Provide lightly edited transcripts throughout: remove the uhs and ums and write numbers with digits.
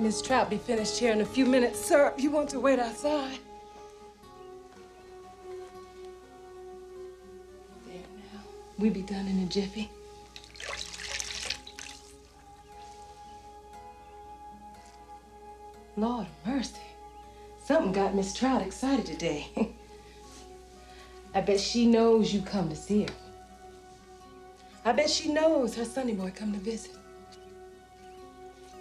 Miss Trout be finished here in a few minutes, sir. If you want to wait outside. There now. We be done in a jiffy. Lord of mercy. Something got Miss Trout excited today. I bet she knows you come to see her. I bet she knows her Sunday boy come to visit.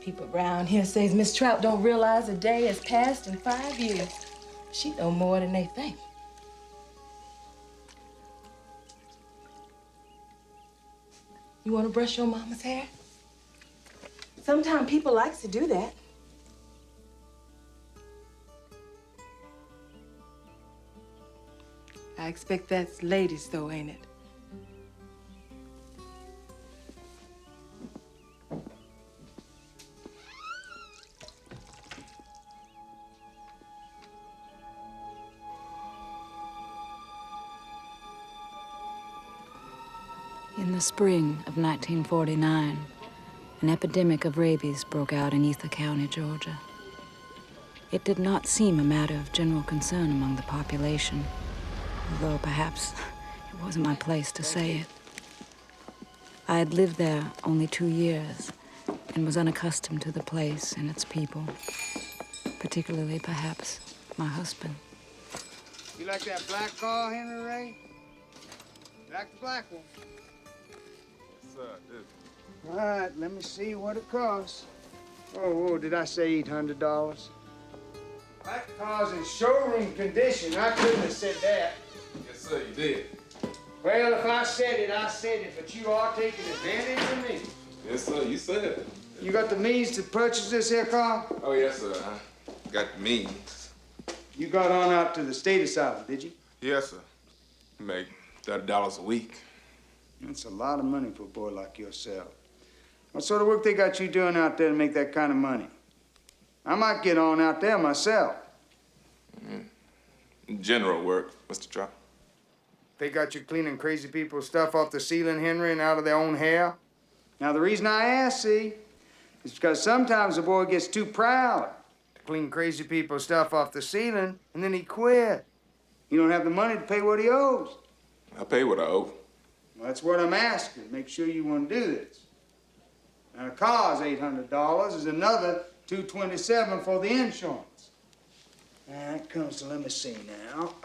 People around here says Miss Trout don't realize a day has passed in 5 years. She know more than they think. You want to brush your mama's hair? Sometimes people like to do that. I expect that's ladies, though, ain't it? In the spring of 1949, an epidemic of rabies broke out in Ether County, Georgia. It did not seem a matter of general concern among the population, although perhaps it wasn't my place to say it. I had lived there only 2 years and was unaccustomed to the place and its people, particularly perhaps my husband. You like that black car, Henry Ray? You like the black one? Yes, sir, I do. All right, let me see what it costs. Oh, did I say $800? That car's in showroom condition. I couldn't have said that. Yes, sir, you did. Well, if I said it, I said it, but you are taking advantage of me. Yes, sir, you said it. You got the means to purchase this here car? Oh, yes, sir. I got the means. You got on out to the state asylum, did you? Yes, sir. Make $30 a week. That's a lot of money for a boy like yourself. What sort of work they got you doing out there to make that kind of money? I might get on out there myself. General work, Mr. Trout. They got you cleaning crazy people's stuff off the ceiling, Henry, and out of their own hair? Now, the reason I ask, see, is because sometimes a boy gets too proud to clean crazy people's stuff off the ceiling, and then he quit. You don't have the money to pay what he owes. I pay what I owe. Well, that's what I'm asking. Make sure you want to do this. Now, the car's $800. Is another $227 for the insurance. That comes to, let me see now.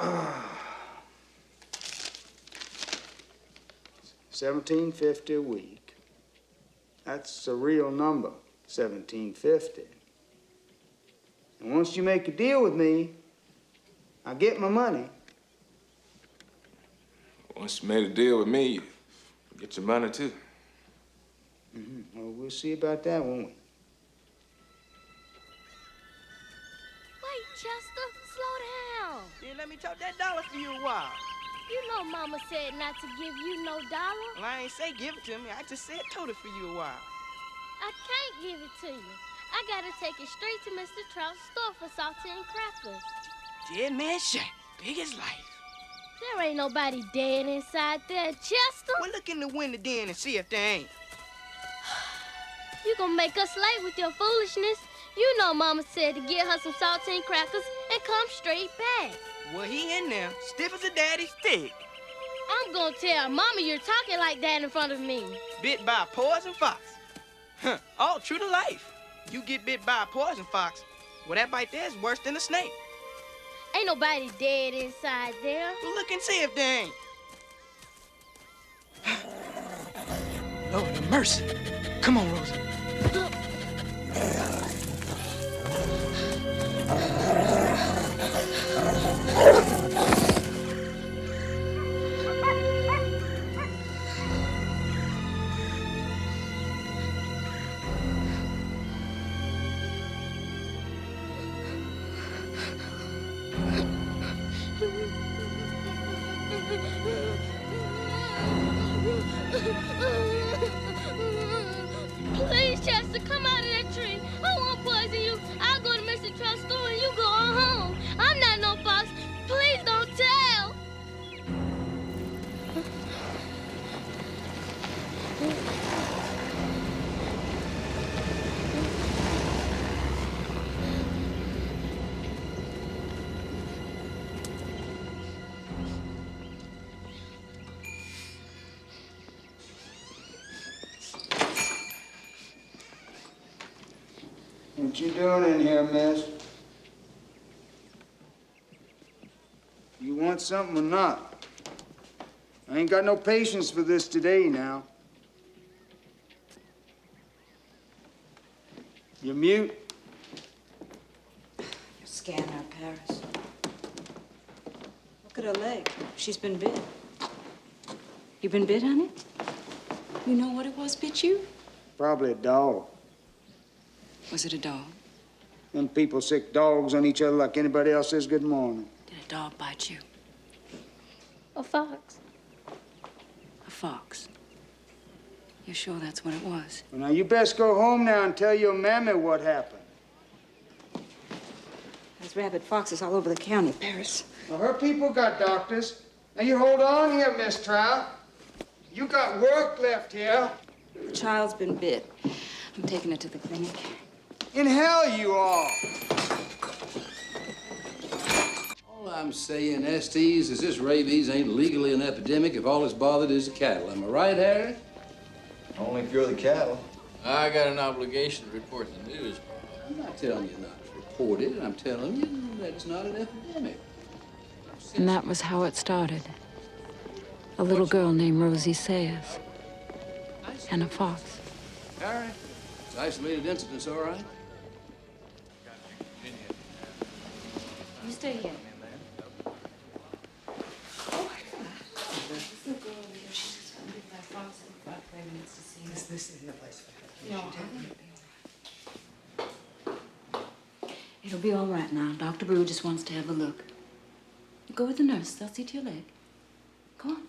$17.50 a week. That's a real number, $17.50. And once you make a deal with me, I get my money. Once you made a deal with me, you get your money, too. Well, we'll see about that, won't we? Wait, Chester, slow down. Then let me talk that dollar for you a while. You know Mama said not to give you no dollar. Well, I ain't say give it to me. I just said tote it for you a while. I can't give it to you. I gotta take it straight to Mr. Trout's store for saltine crackers. Dead man shot, big as life. There ain't nobody dead inside there, Chester. Well, look in the window then and see if there ain't. You gonna make us late with your foolishness. You know Mama said to get her some saltine crackers and come straight back. Well, he in there, stiff as a daddy's stick. I'm gonna tell Mama you're talking like that in front of me. Bit by a poison fox. Huh, all true to life. You get bit by a poison fox, well, that bite there is worse than a snake. Ain't nobody dead inside there. Well, look and see if there ain't. Lord of mercy. Come on, Rosie. Please, Chester, come out of that tree. I won't poison you. I'll go to Mr. Trout's store and you go on home. I'm not no fox. Please don't tell. What you doing in here, miss? You want something or not? I ain't got no patience for this today now. You mute? Scan her, Paris. Look at her leg. She's been bit. You been bit, honey? You know what it was bit you? Probably a dog. Was it a dog? Them people sick dogs on each other like anybody else says good morning. Did a dog bite you? A fox. A fox. You sure that's what it was? Well, now, you best go home now and tell your mammy what happened. There's rabid foxes all over the county, Paris. Well, her people got doctors. Now, you hold on here, Miss Trout. You got work left here. The child's been bit. I'm taking it to the clinic. In hell you are. All I'm saying, STs, is this rabies ain't legally an epidemic if all that's bothered is the cattle. Am I right, Harry? Only if you're the cattle. I got an obligation to report the news, Bob. I'm not telling you not to report it. I'm telling you that it's not an epidemic. And that was how it started. A little girl named Rosie Sayers. And a fox. Harry, it's isolated incidents, all right? You stay here. This isn't the place for her. No. It'll be all right now. Dr. Brew just wants to have a look. Go with the nurse. They'll see to your leg. Go on.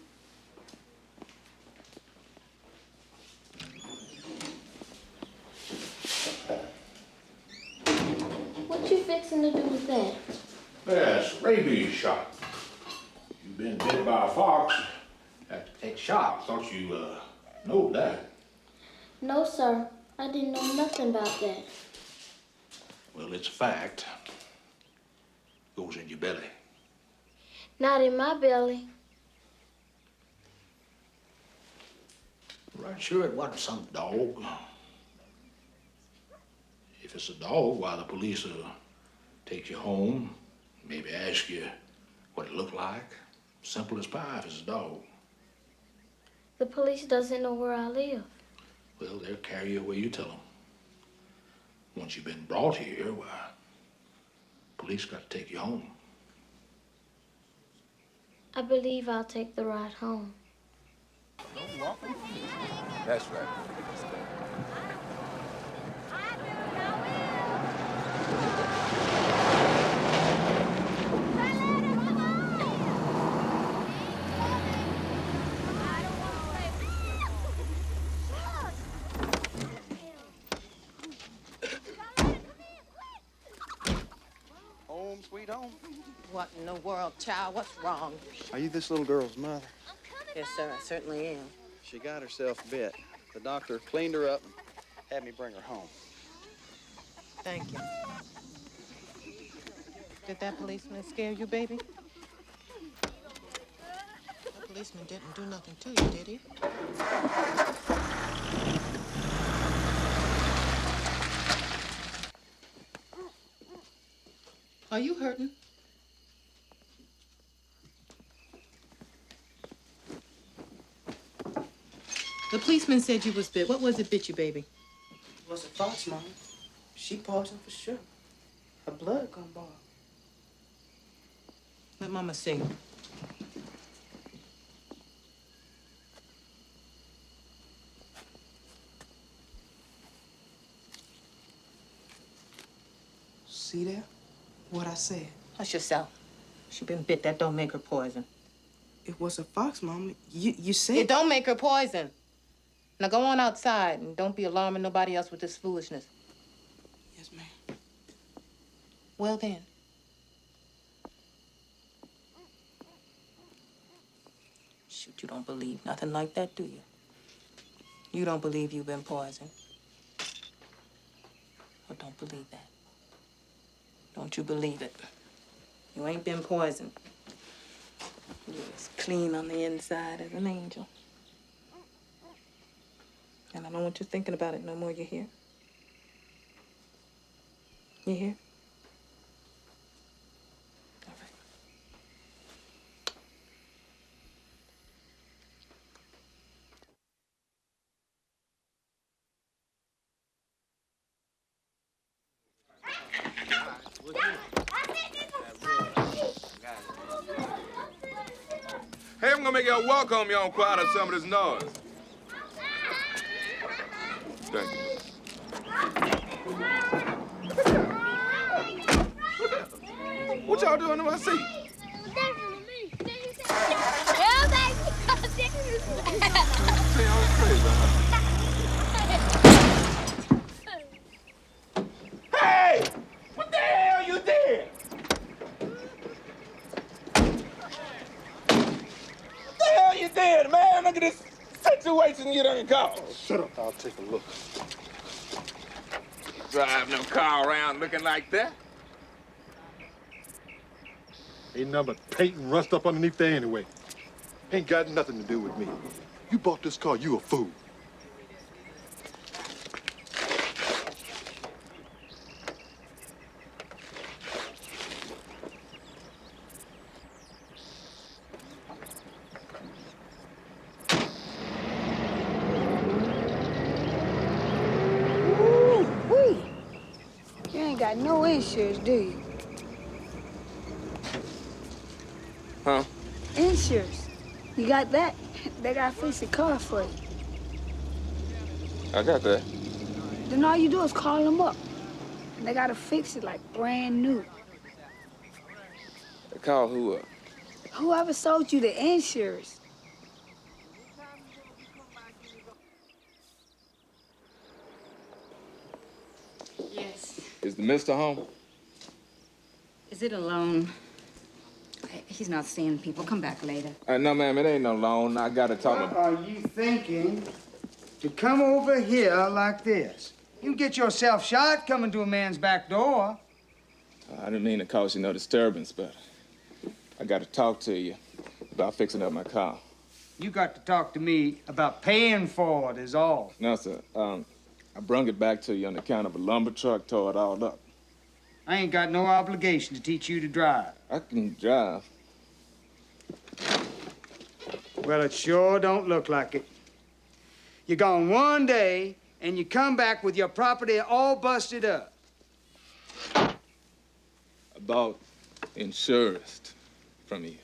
What you fixing to do with that? Yes, rabies shot. You've been bit by a fox. Have to take shots. Thought you know that. No, sir. I didn't know nothing about that. Well, it's a fact. Goes in your belly. Not in my belly. Right sure it wasn't some dog. If it's a dog, why the police will take you home, maybe ask you what it looked like. Simple as pie if it's a dog. The police doesn't know where I live. Well, they'll carry you where you tell them. Once you've been brought here, why, police got to take you home. I believe I'll take the ride home. That's right. Home, sweet home. What in the world, child? What's wrong? Are you this little girl's mother? Yes, sir, I certainly am. She got herself bit. The doctor cleaned her up and had me bring her home. Thank you. Did that policeman scare you, baby? The policeman didn't do nothing to you, did he? Are you hurting? The policeman said you was bit. What was it bit you, baby? It was a fox, Mama. She poisoned for sure. Her blood gonna boil. Let Mama see. See there? What I said. Hush yourself. She been bit. That don't make her poison. It was a fox, Mama. You said... It don't make her poison. Now go on outside and don't be alarming nobody else with this foolishness. Yes, ma'am. Well then. Shoot, you don't believe nothing like that, do you? You don't believe you've been poisoned. Or don't believe that. Don't you believe it. You ain't been poisoned. You're as clean on the inside as an angel. And I don't want you thinking about it no more, you hear? You hear? Hey, I'm gonna make y'all walk home. Y'all quiet of some of this noise. Thank you. What y'all doing in my seat? Hey! What the hell you did? What the hell you did, man? Look at this situation you done caused. Oh, shut up. I'll take a look. Drive no car around looking like that. Ain't nothing but paint and rust up underneath there anyway. Ain't got nothing to do with me. You bought this car, you a fool. Ooh-wee. You ain't got no insurance, do you? Huh? Insurance. You got that? They gotta fix the car for you. I got that. Then all you do is call them up. And they gotta fix it like brand new. Call who up? Whoever sold you the insurance. Yes. Is the mister home? Is it a loan? He's not seeing people. Come back later. No, ma'am, it ain't no loan. I gotta talk What to... are you thinking to come over here like this? You can get yourself shot coming to a man's back door. I didn't mean to cause you no disturbance, but I gotta talk to you about fixing up my car. You got to talk to me about paying for it is all. No, sir. I brung it back to you on account of a lumber truck tore it all up. I ain't got no obligation to teach you to drive. I can drive. Well, it sure don't look like it. You're gone one day, and you come back with your property all busted up. I bought insurance from you.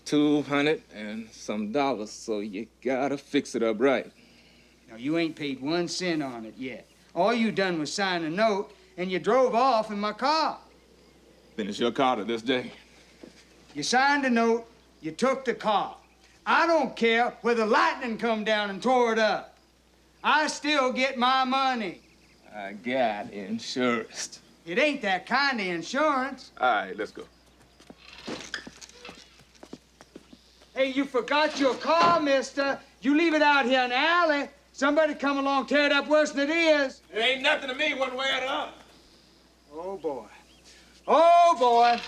$200 and some dollars, so you gotta fix it up right. Now, you ain't paid 1 cent on it yet. All you done was sign a note, and you drove off in my car. Then it's your car to this day. You signed a note, you took the car. I don't care whether lightning come down and tore it up. I still get my money. I got insurance. It ain't that kind of insurance. All right, let's go. Hey, you forgot your car, mister. You leave it out here in the alley. Somebody come along, tear it up worse than it is. It ain't nothing to me one way or the other. Oh, boy. Oh, boy.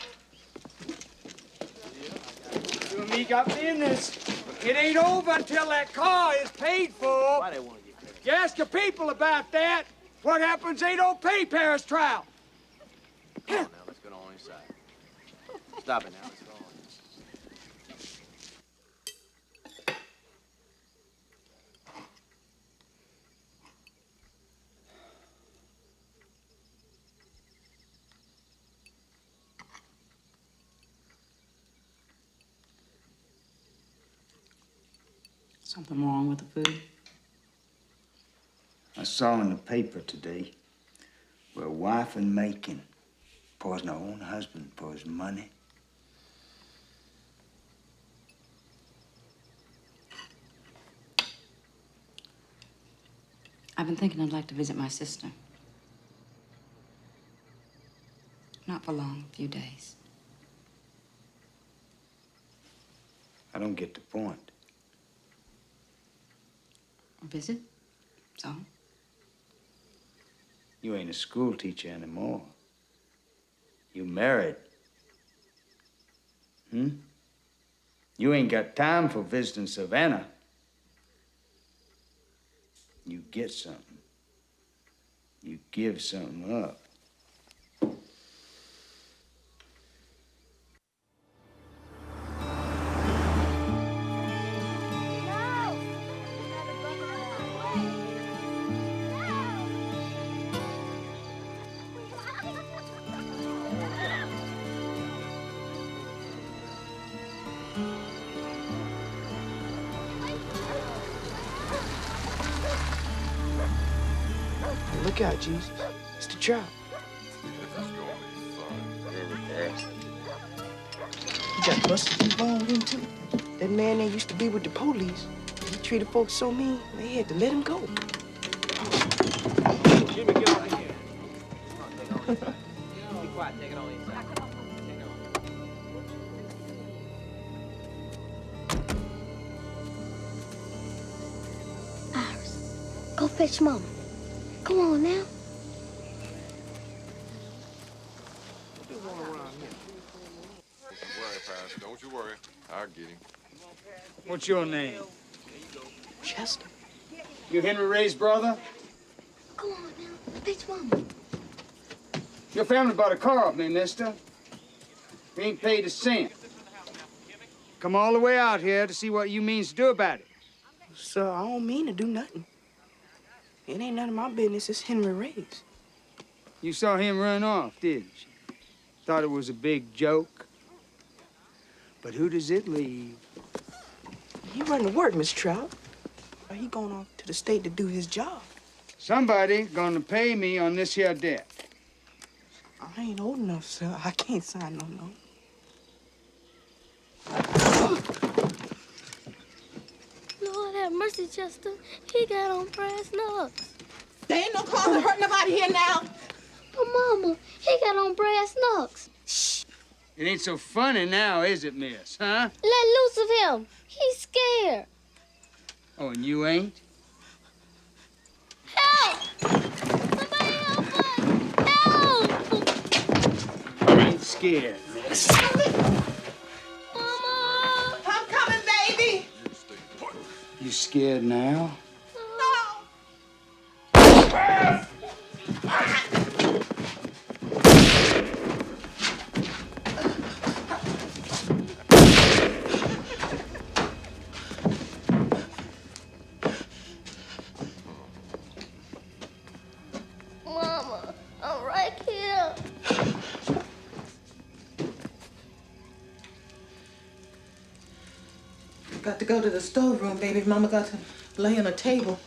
You and me got business. It ain't over until that car is paid for. Why they want to get credit? You ask your people about that. What happens, they don't pay Paris Trout. Come on now, let's go on inside. Stop it now, let's go on. Something wrong with the food? I saw in the paper today where a wife in Macon poisoned her own husband for his money. I've been thinking I'd like to visit my sister. Not for long, a few days. I don't get the point. A visit? So? You ain't a school teacher anymore. You married. You ain't got time for visiting Savannah. You get something. You give something up. Look out, Jesus. It's the Trout. He got busted in bone with him, too. That man there used to be with the police. He treated folks so mean, they had to let him go. Jimmy, get out of here. Be quiet, take it on inside. Iris, go fetch Mama. Come on now. Don't you worry. I'll get him. What's your name? Chester. You Henry Ray's brother? Come on now, fetch Mama. Your family bought a car off me, mister. We ain't paid a cent. Come all the way out here to see what you means to do about it. Sir, I don't mean to do nothing. It ain't none of my business. It's Henry Ray's. You saw him run off, didn't you? Thought it was a big joke. But who does it leave? He run to work, Miss Trout. Or he going off to the state to do his job. Somebody gonna pay me on this here debt. I ain't old enough, sir. I can't sign no note. Lord have mercy, Chester. He got on brass knucks. There ain't no cause to hurt nobody here now. But Mama, he got on brass knucks. Shh. It ain't so funny now, is it, miss, huh? Let loose of him. He's scared. Oh, and you ain't? Help! Somebody help us! Help! I ain't scared, miss. Mama! I'm coming, baby. You scared now? Mama, I'm right here. Got to go to the storeroom, baby. Mama got to lay on a table.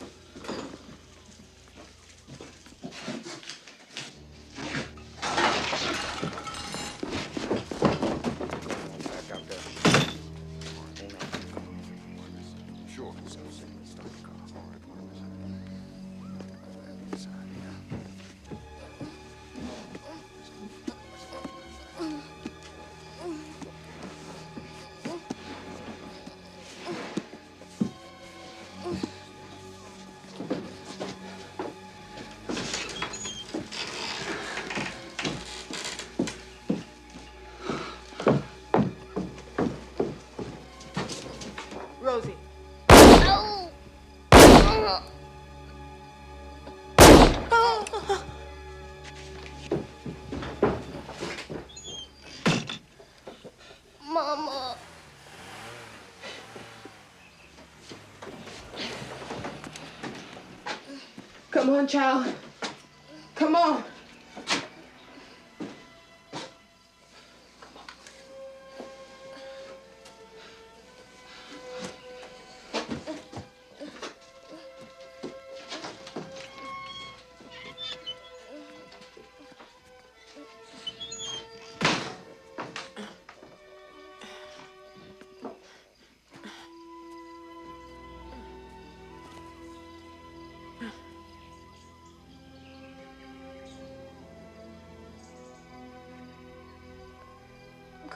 Rosie. Oh. Mama. Come on, child. Come on.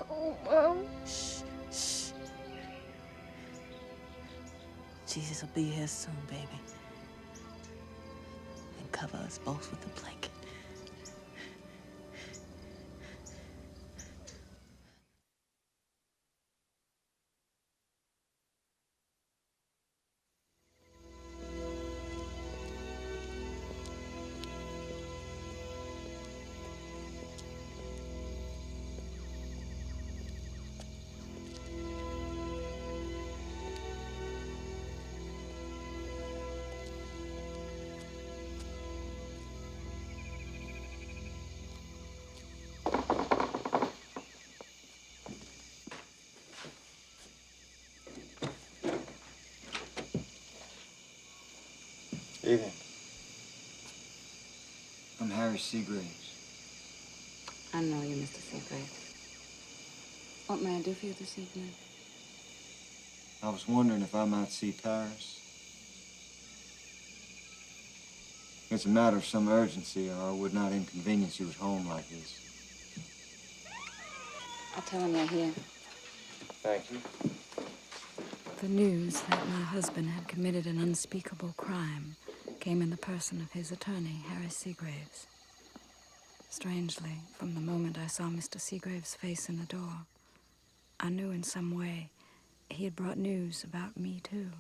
Go, Mom. Shh. Jesus will be here soon, baby. And cover us both with a blanket. Harry Seagraves. I know you, Mr. Seagraves. What may I do for you this evening? I was wondering if I might see Paris. It's a matter of some urgency, or I would not inconvenience you at home like this. I'll tell him you're here. Thank you. The news that my husband had committed an unspeakable crime came in the person of his attorney, Harry Seagraves. Strangely, from the moment I saw Mr. Seagraves' face in the door, I knew in some way he had brought news about me, too.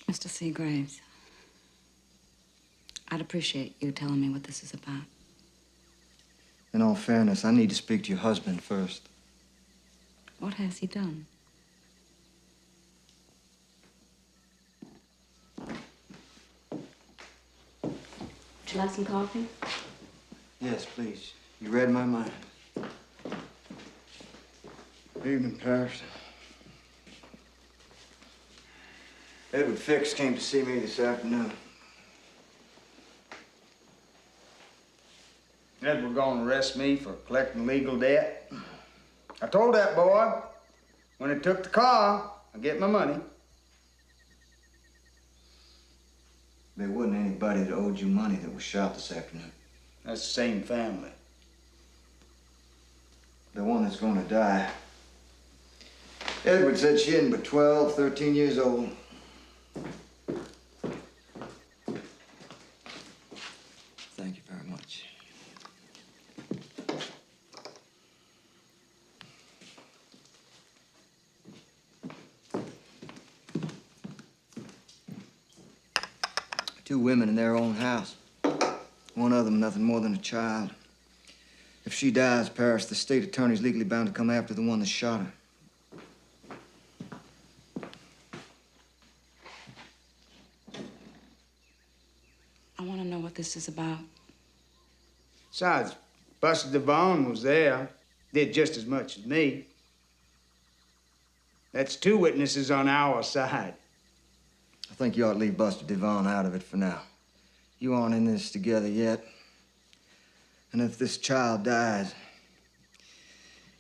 Mr. Seagraves, I'd appreciate you telling me what this is about. In all fairness, I need to speak to your husband first. What has he done? Would you like some coffee? Yes, please. You read my mind. Evening, Paris. Edward Fix came to see me this afternoon. Edward gonna arrest me for collecting legal debt. I told that boy, when he took the car, I'd get my money. There wasn't anybody that owed you money that was shot this afternoon. That's the same family. The one that's gonna die. Edward said she isn't but 12, 13 years old. Thank you very much. Two women in their own house. One of them nothing more than a child. If she dies, Paris, the state attorney's legally bound to come after the one that shot her. I want to know what this is about. Besides, Buster Devon was there, did just as much as me. That's two witnesses on our side. I think you ought to leave Buster Devon out of it for now. You aren't in this together yet. And if this child dies,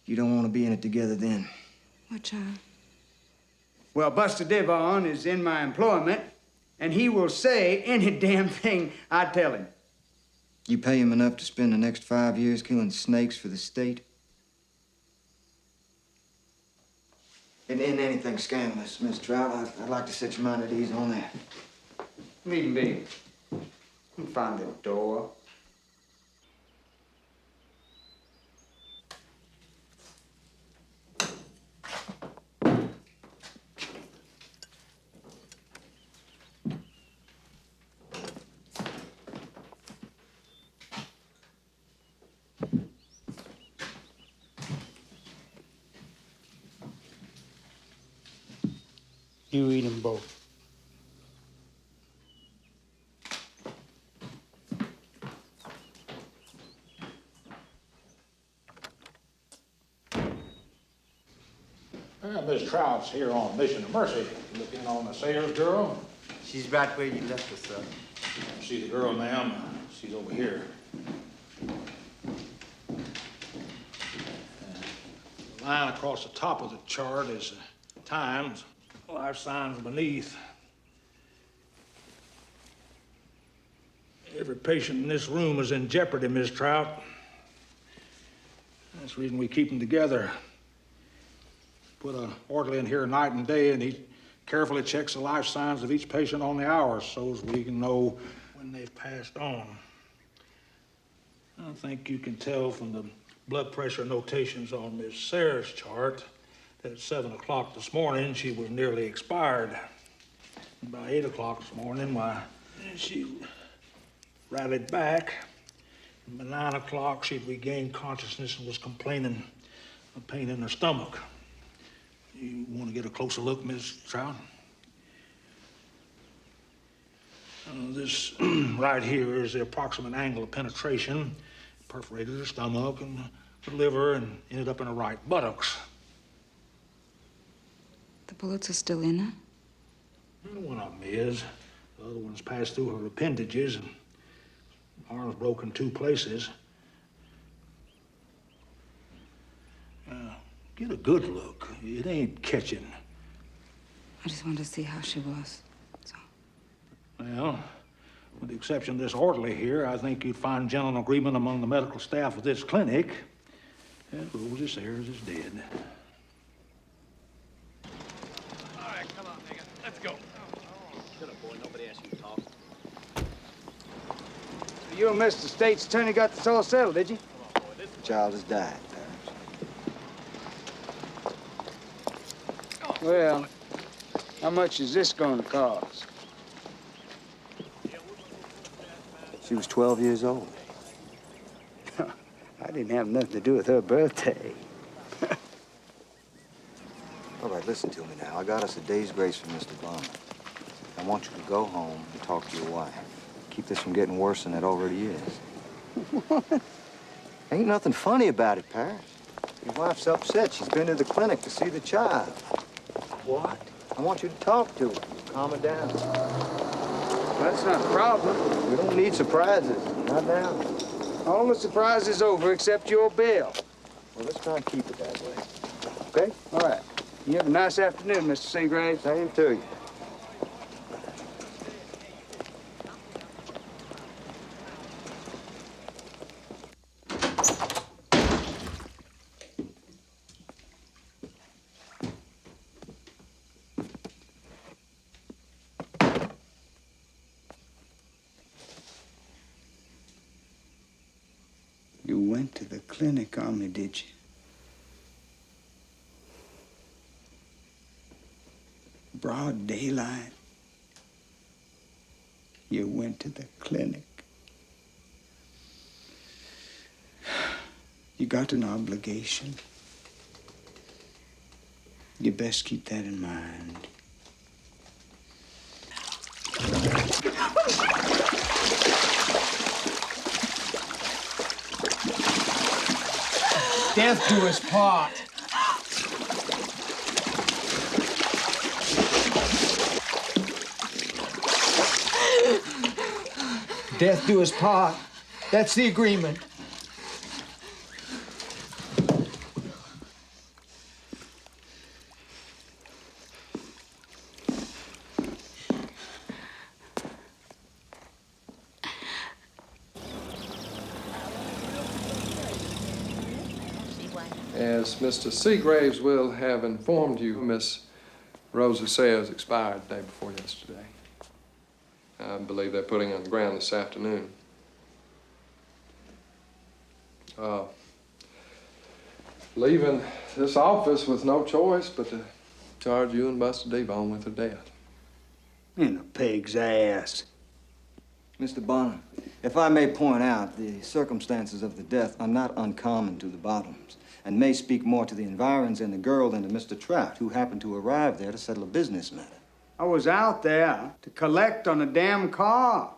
you don't want to be in it together then. What child? Well, Buster Devon is in my employment, and he will say any damn thing I tell him. You pay him enough to spend the next 5 years killing snakes for the state? In anything scandalous, Miss Trout, I'd like to set your mind at ease on that. Leave him be. We'll find the door. You eat them both. Miss Trout's here on a mission of mercy, looking on the Sayers girl. She's right where you left her, sir. See the girl, ma'am? She's over here. The line across the top of the chart is times, life signs beneath. Every patient in this room is in jeopardy, Miss Trout. That's the reason we keep them together. Put an orderly in here night and day, and he carefully checks the life signs of each patient on the hour so as we can know when they've passed on. I think you can tell from the blood pressure notations on Miss Sayers' chart that at 7 o'clock this morning, she was nearly expired. And by 8 o'clock this morning, why, she rallied back. And by 9 o'clock, she'd regained consciousness and was complaining of pain in her stomach. You want to get a closer look, Miss Trout? This right here is the approximate angle of penetration. Perforated her stomach and the liver and ended up in her right buttocks. The bullets are still in her? One of them is. The other one's passed through her appendages, and arm's broken 2 places. Get a good look. It ain't catching. I just wanted to see how she was. Well, with the exception of this orderly here, I think you'd find general agreement among the medical staff of this clinic that Rosie Sayers is dead. All right, come on, nigga. Let's go. Shut up, boy. Nobody asked you to talk. You and Mr. State's attorney got this all settled, did you? The child has died, Paris. Well, how much is this going to cost? She was 12 years old. I didn't have nothing to do with her birthday. All right, listen to me now. I got us a day's grace from Mr. Bonner. I want you to go home and talk to your wife. Keep this from getting worse than it already is. What? Ain't nothing funny about it, Paris. Your wife's upset. She's been to the clinic to see the child. What? I want you to talk to her. Calm her down. That's not a problem. We don't need surprises. Not now. All the surprises over except your bill. Well, let's try and keep it that way. Okay? All right. You have a nice afternoon, Mr. Seagrave. Same to you. You went to the clinic on me, did you? Broad daylight. You went to the clinic. You got an obligation. You best keep that in mind. Death do us part. Death do us part. That's the agreement. As Mr. Seagraves will have informed you, Miss Rosa Sayers expired the day before yesterday. I believe they're putting her on the ground this afternoon. Leaving this office with no choice but to charge you and Buster Devon with her death. In a pig's ass. Mr. Bonner, if I may point out, the circumstances of the death are not uncommon to the Bottoms and may speak more to the environs and the girl than to Mr. Trout, who happened to arrive there to settle a business matter. I was out there to collect on a damn car.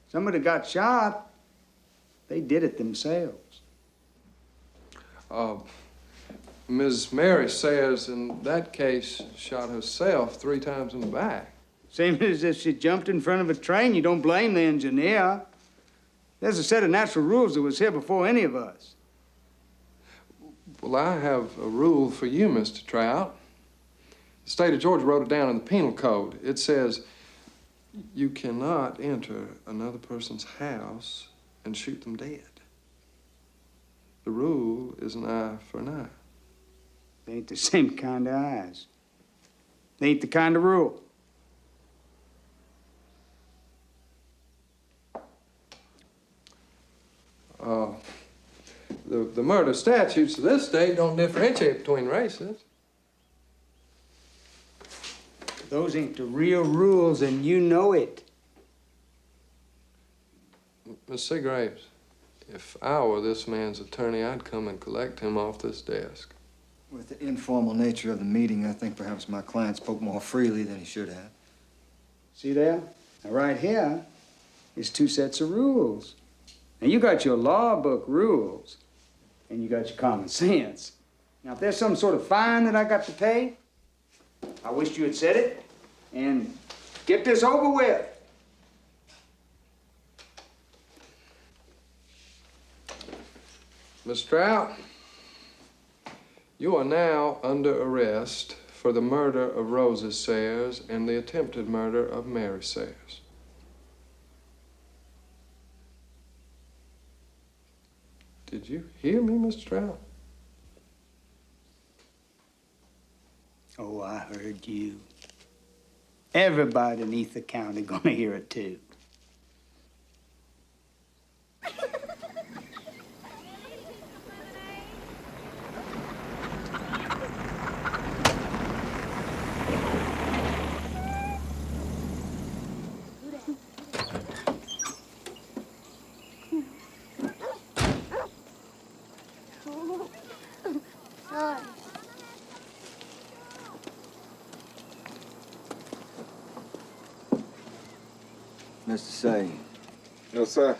Somebody got shot. They did it themselves. Ms. Mary Sayers, in that case, shot herself 3 times in the back. Same as if she jumped in front of a train. You don't blame the engineer. There's a set of natural rules that was here before any of us. Well, I have a rule for you, Mr. Trout. The state of Georgia wrote it down in the penal code. It says you cannot enter another person's house and shoot them dead. The rule is an eye for an eye. They ain't the same kind of eyes. They ain't the kind of rule. The murder statutes of this state don't differentiate between races. Those ain't the real rules, and you know it. Miss Seagraves, if I were this man's attorney, I'd come and collect him off this desk. With the informal nature of the meeting, I think perhaps my client spoke more freely than he should have. See there? Now, right here is 2 sets of rules. Now, you got your law book rules, and you got your common sense. Now, if there's some sort of fine that I got to pay, I wish you had said it, and get this over with. Miss Trout, you are now under arrest for the murder of Rosa Sayers and the attempted murder of Mary Sayers. Did you hear me, Mr. Trout? Oh, I heard you. Everybody in Ether County gonna hear it too. Mr. Say. No, sir.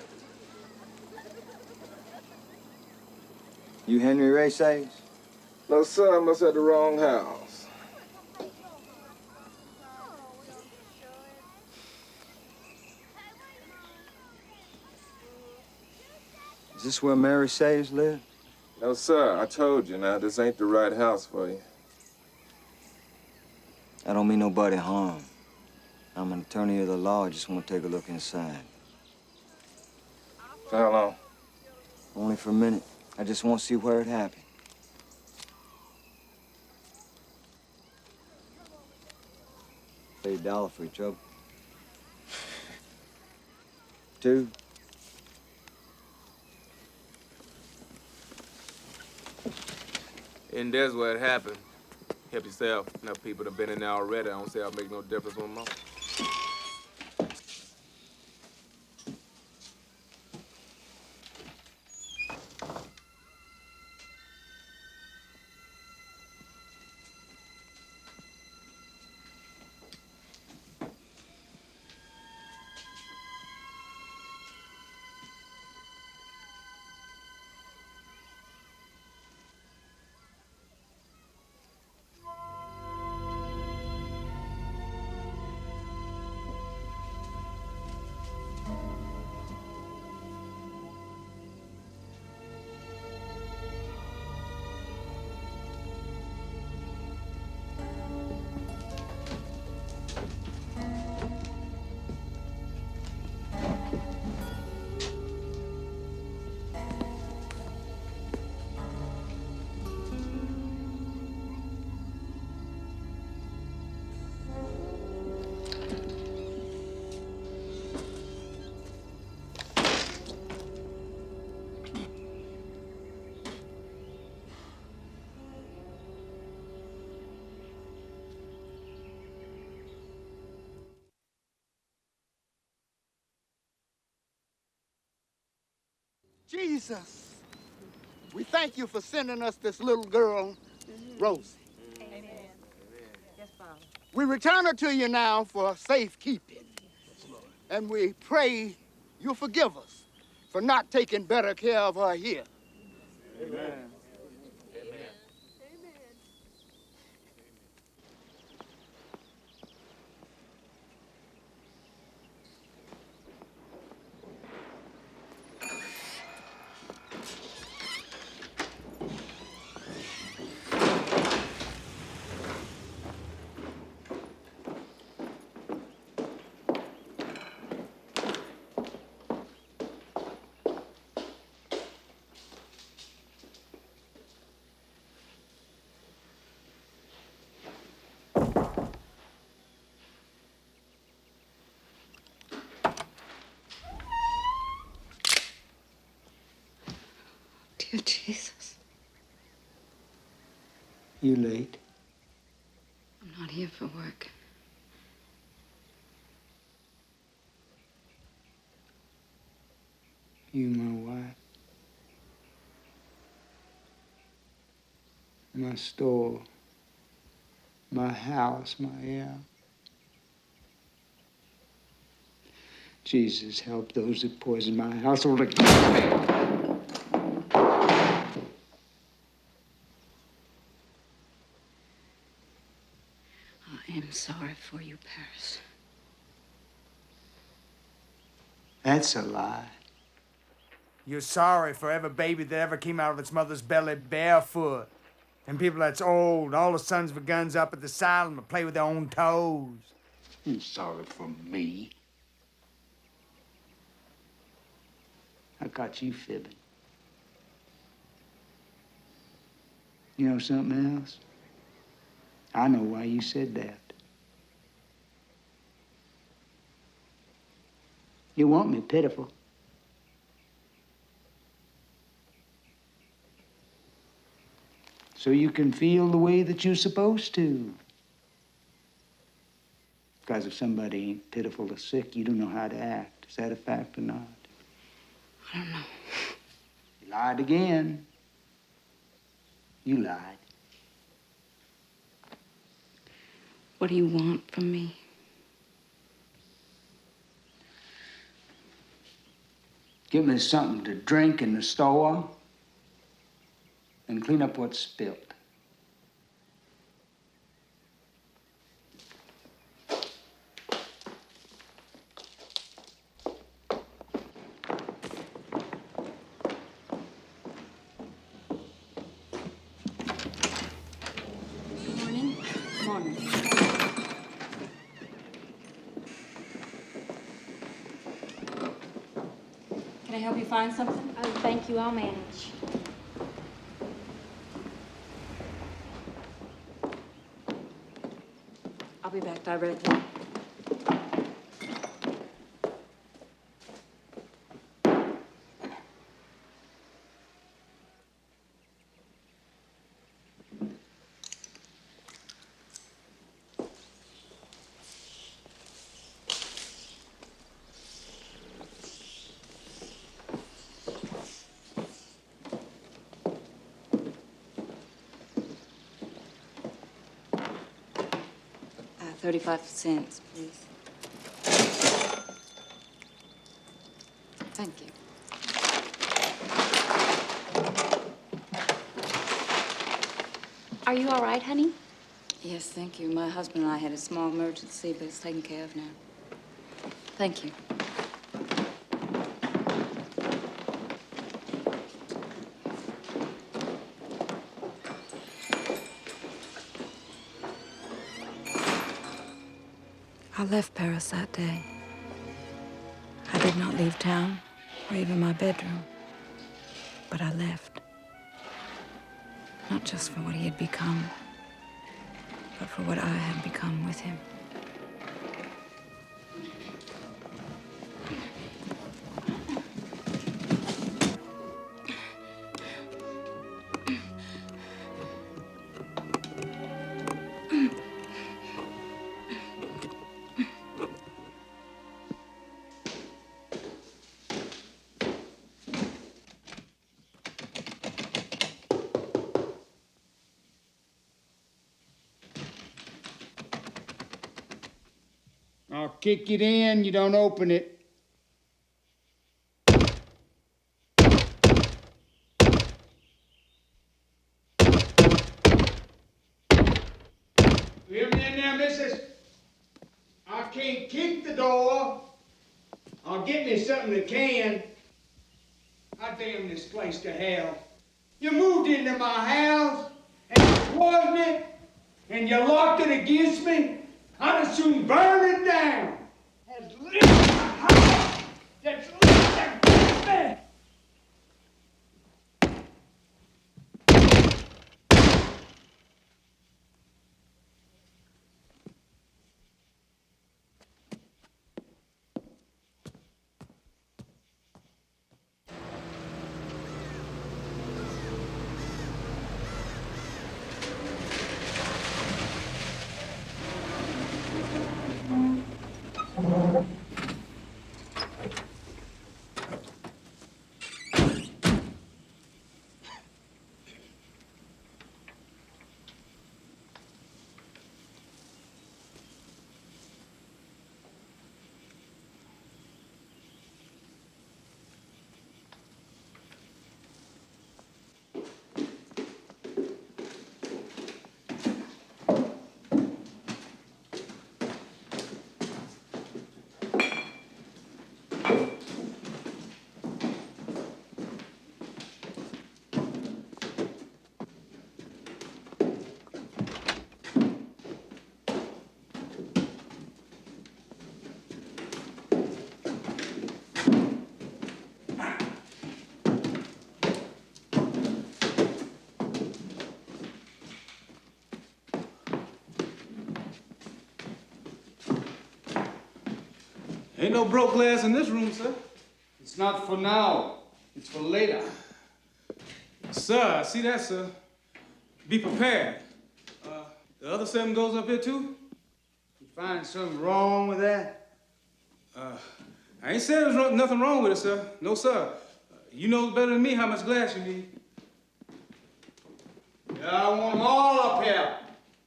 You Henry Ray Sayers? No, sir. I must have the wrong house. Is this where Mary Sayers lived? No, sir. I told you now, this ain't the right house for you. I don't mean nobody harm. I'm an attorney of the law. I just want to take a look inside. For how long? Only for a minute. I just want to see where it happened. Pay $1 for your trouble. 2. And that's where it happened. Help yourself. Enough people have been in there already. I don't say I'll make no difference one more. Jesus, we thank you for sending us this little girl, Rosie. Amen. Yes, Father. We return her to you now for safekeeping. And we pray you'll forgive us for not taking better care of her here. Amen. Dear Jesus. You late? I'm not here for work. You my wife. My store. My house, my air. Jesus, help those that poison my household against me. I am sorry for you, Paris. That's a lie. You're sorry for every baby that ever came out of its mother's belly barefoot. And people that's old, all the sons with guns up at the asylum to play with their own toes. You're sorry for me. I caught you fibbing. You know something else? I know why you said that. You want me pitiful. So you can feel the way that you're supposed to. Because if somebody ain't pitiful or sick, you don't know how to act. Is that a fact or not? I don't know. You lied again. You lied. What do you want from me? Give me something to drink in the store and clean up what's spilt. Morning. Morning. Can I help you find something? Oh, thank you. I'll manage. I'll be back directly. Uh, 35 cents, please. Thank you. Are you all right, honey? Yes, thank you. My husband and I had a small emergency, but it's taken care of now. Thank you. I left Paris that day. I did not leave town or even my bedroom, but I left. Not just for what he had become, but for what I had become with him. I'll kick it in, you don't open it. You hear me in there, missus? I can't kick the door. I'll get me something that can. I damn this place to hell. You moved into my house, and you poisoned it, and you locked it against me. I'd as soon burn it down as live in a house that's lived against me. Ain't no broke glass in this room, sir. It's not for now. It's for later. Sir, see that, sir? Be prepared. The other 7 goes up here, too? You find something wrong with that? I ain't said there's nothing wrong with it, sir. No, sir. You know better than me how much glass you need. Yeah, I want them all up here.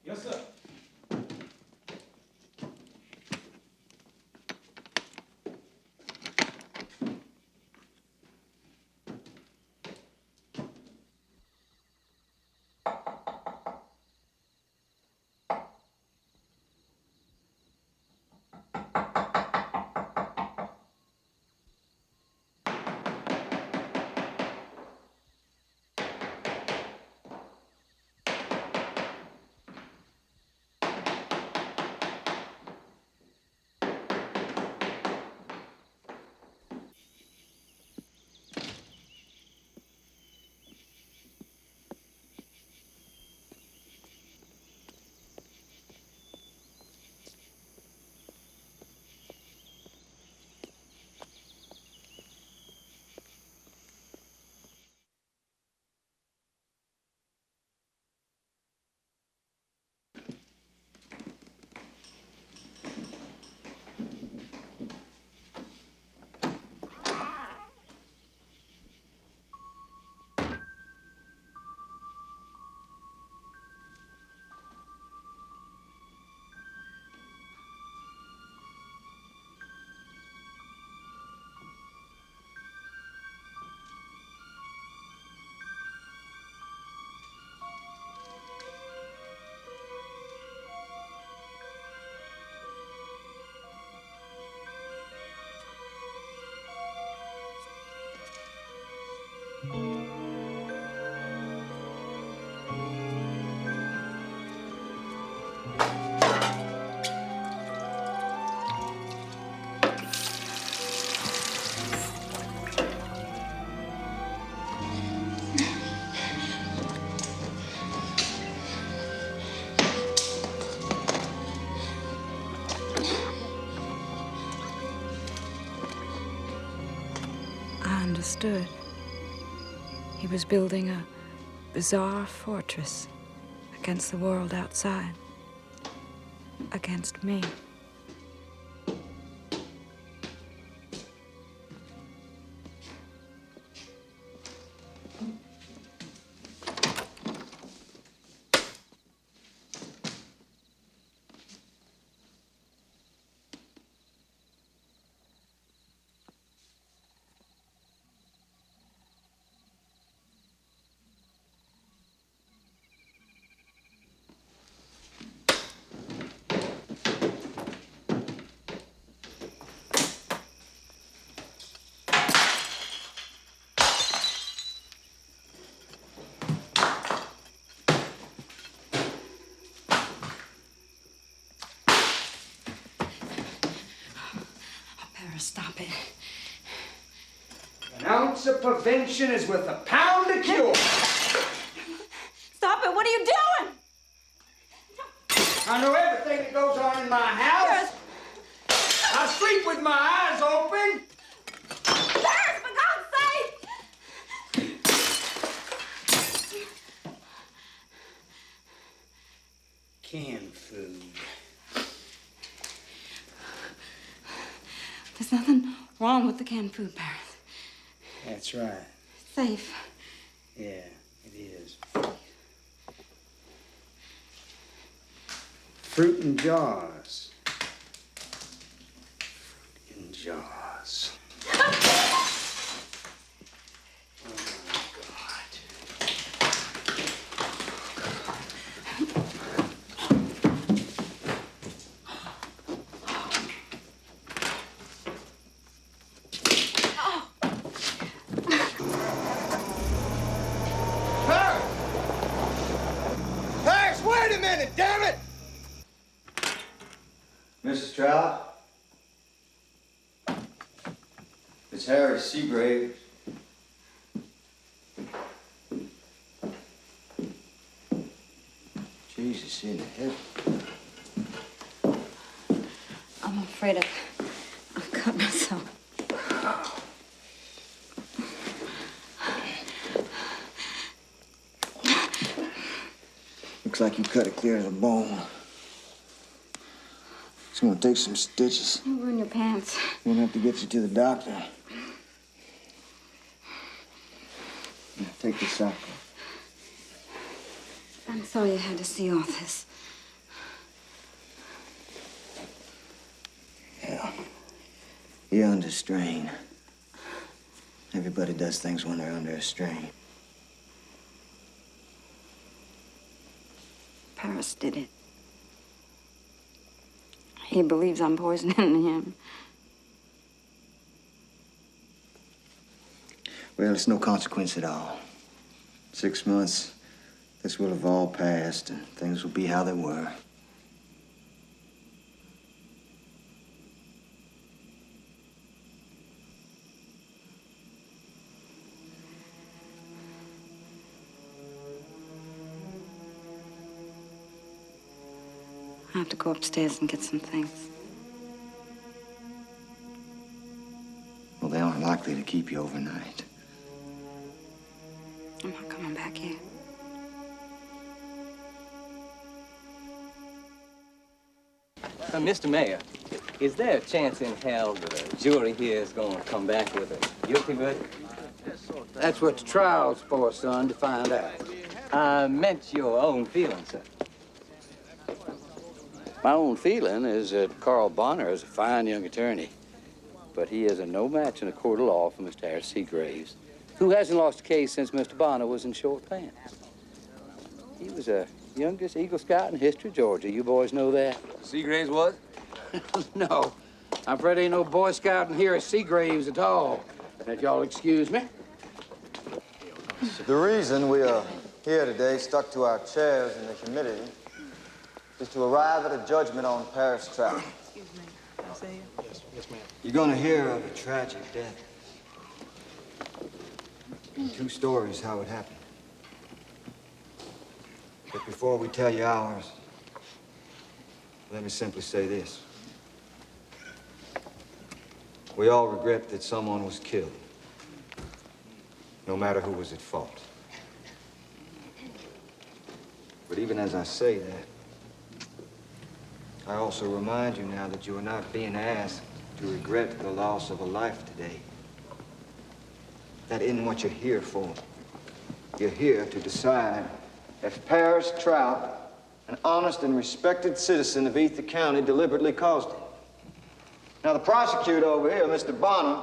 Yes, sir. I understood. He was building a bizarre fortress against the world outside, against me. Stop it. An ounce of prevention is worth a pound of cure. Stop it! What are you doing? I know everything that goes on in my house. I sleep with my eyes open. Paris, for God's sake! Canned food. There's nothing wrong with the canned food, Paris. That's right. It's safe. Yeah, it is. Fruit in jars. Fruit in jars. Wait a minute, damn it! Mrs. Trout? It's Harry Seagrave. Jesus in heaven. I'm afraid I've got Looks like you cut it clear to the bone. It's gonna take some stitches. You ruin your pants. We'll have to get you to the doctor. Now, take this sock off. I'm sorry you had to see all this. Yeah. You're under strain. Everybody does things when they're under a strain. Paris did it. He believes I'm poisoning him. Well, it's no consequence at all. 6 months, this will have all passed, and things will be how they were. I have to go upstairs and get some things. Well, they aren't likely to keep you overnight. I'm not coming back here. Mr. Mayor, is there a chance in hell that a jury here is going to come back with a guilty verdict? That's what the trial's for, son, to find out. I meant your own feelings, sir. My own feeling is that Carl Bonner is a fine young attorney, but he is a no match in a court of law for Mr. Harris Seagraves, who hasn't lost a case since Mr. Bonner was in short pants. He was the youngest Eagle Scout in history of Georgia. You boys know that? Seagraves was? No, I'm afraid ain't no Boy Scout in here at Seagraves at all. If y'all excuse me. The reason we are here today, stuck to our chairs in the committee, is to arrive at a judgment on Paris Trout. Excuse me. Can I say it? Yes, ma'am. You're gonna hear of a tragic death. In 2 stories how it happened. But before we tell you ours, let me simply say this. We all regret that someone was killed, no matter who was at fault. But even as I say that, I also remind you now that you are not being asked to regret the loss of a life today. That isn't what you're here for. You're here to decide if Paris Trout, an honest and respected citizen of Etha County, deliberately caused it. Now, the prosecutor over here, Mr. Bonner,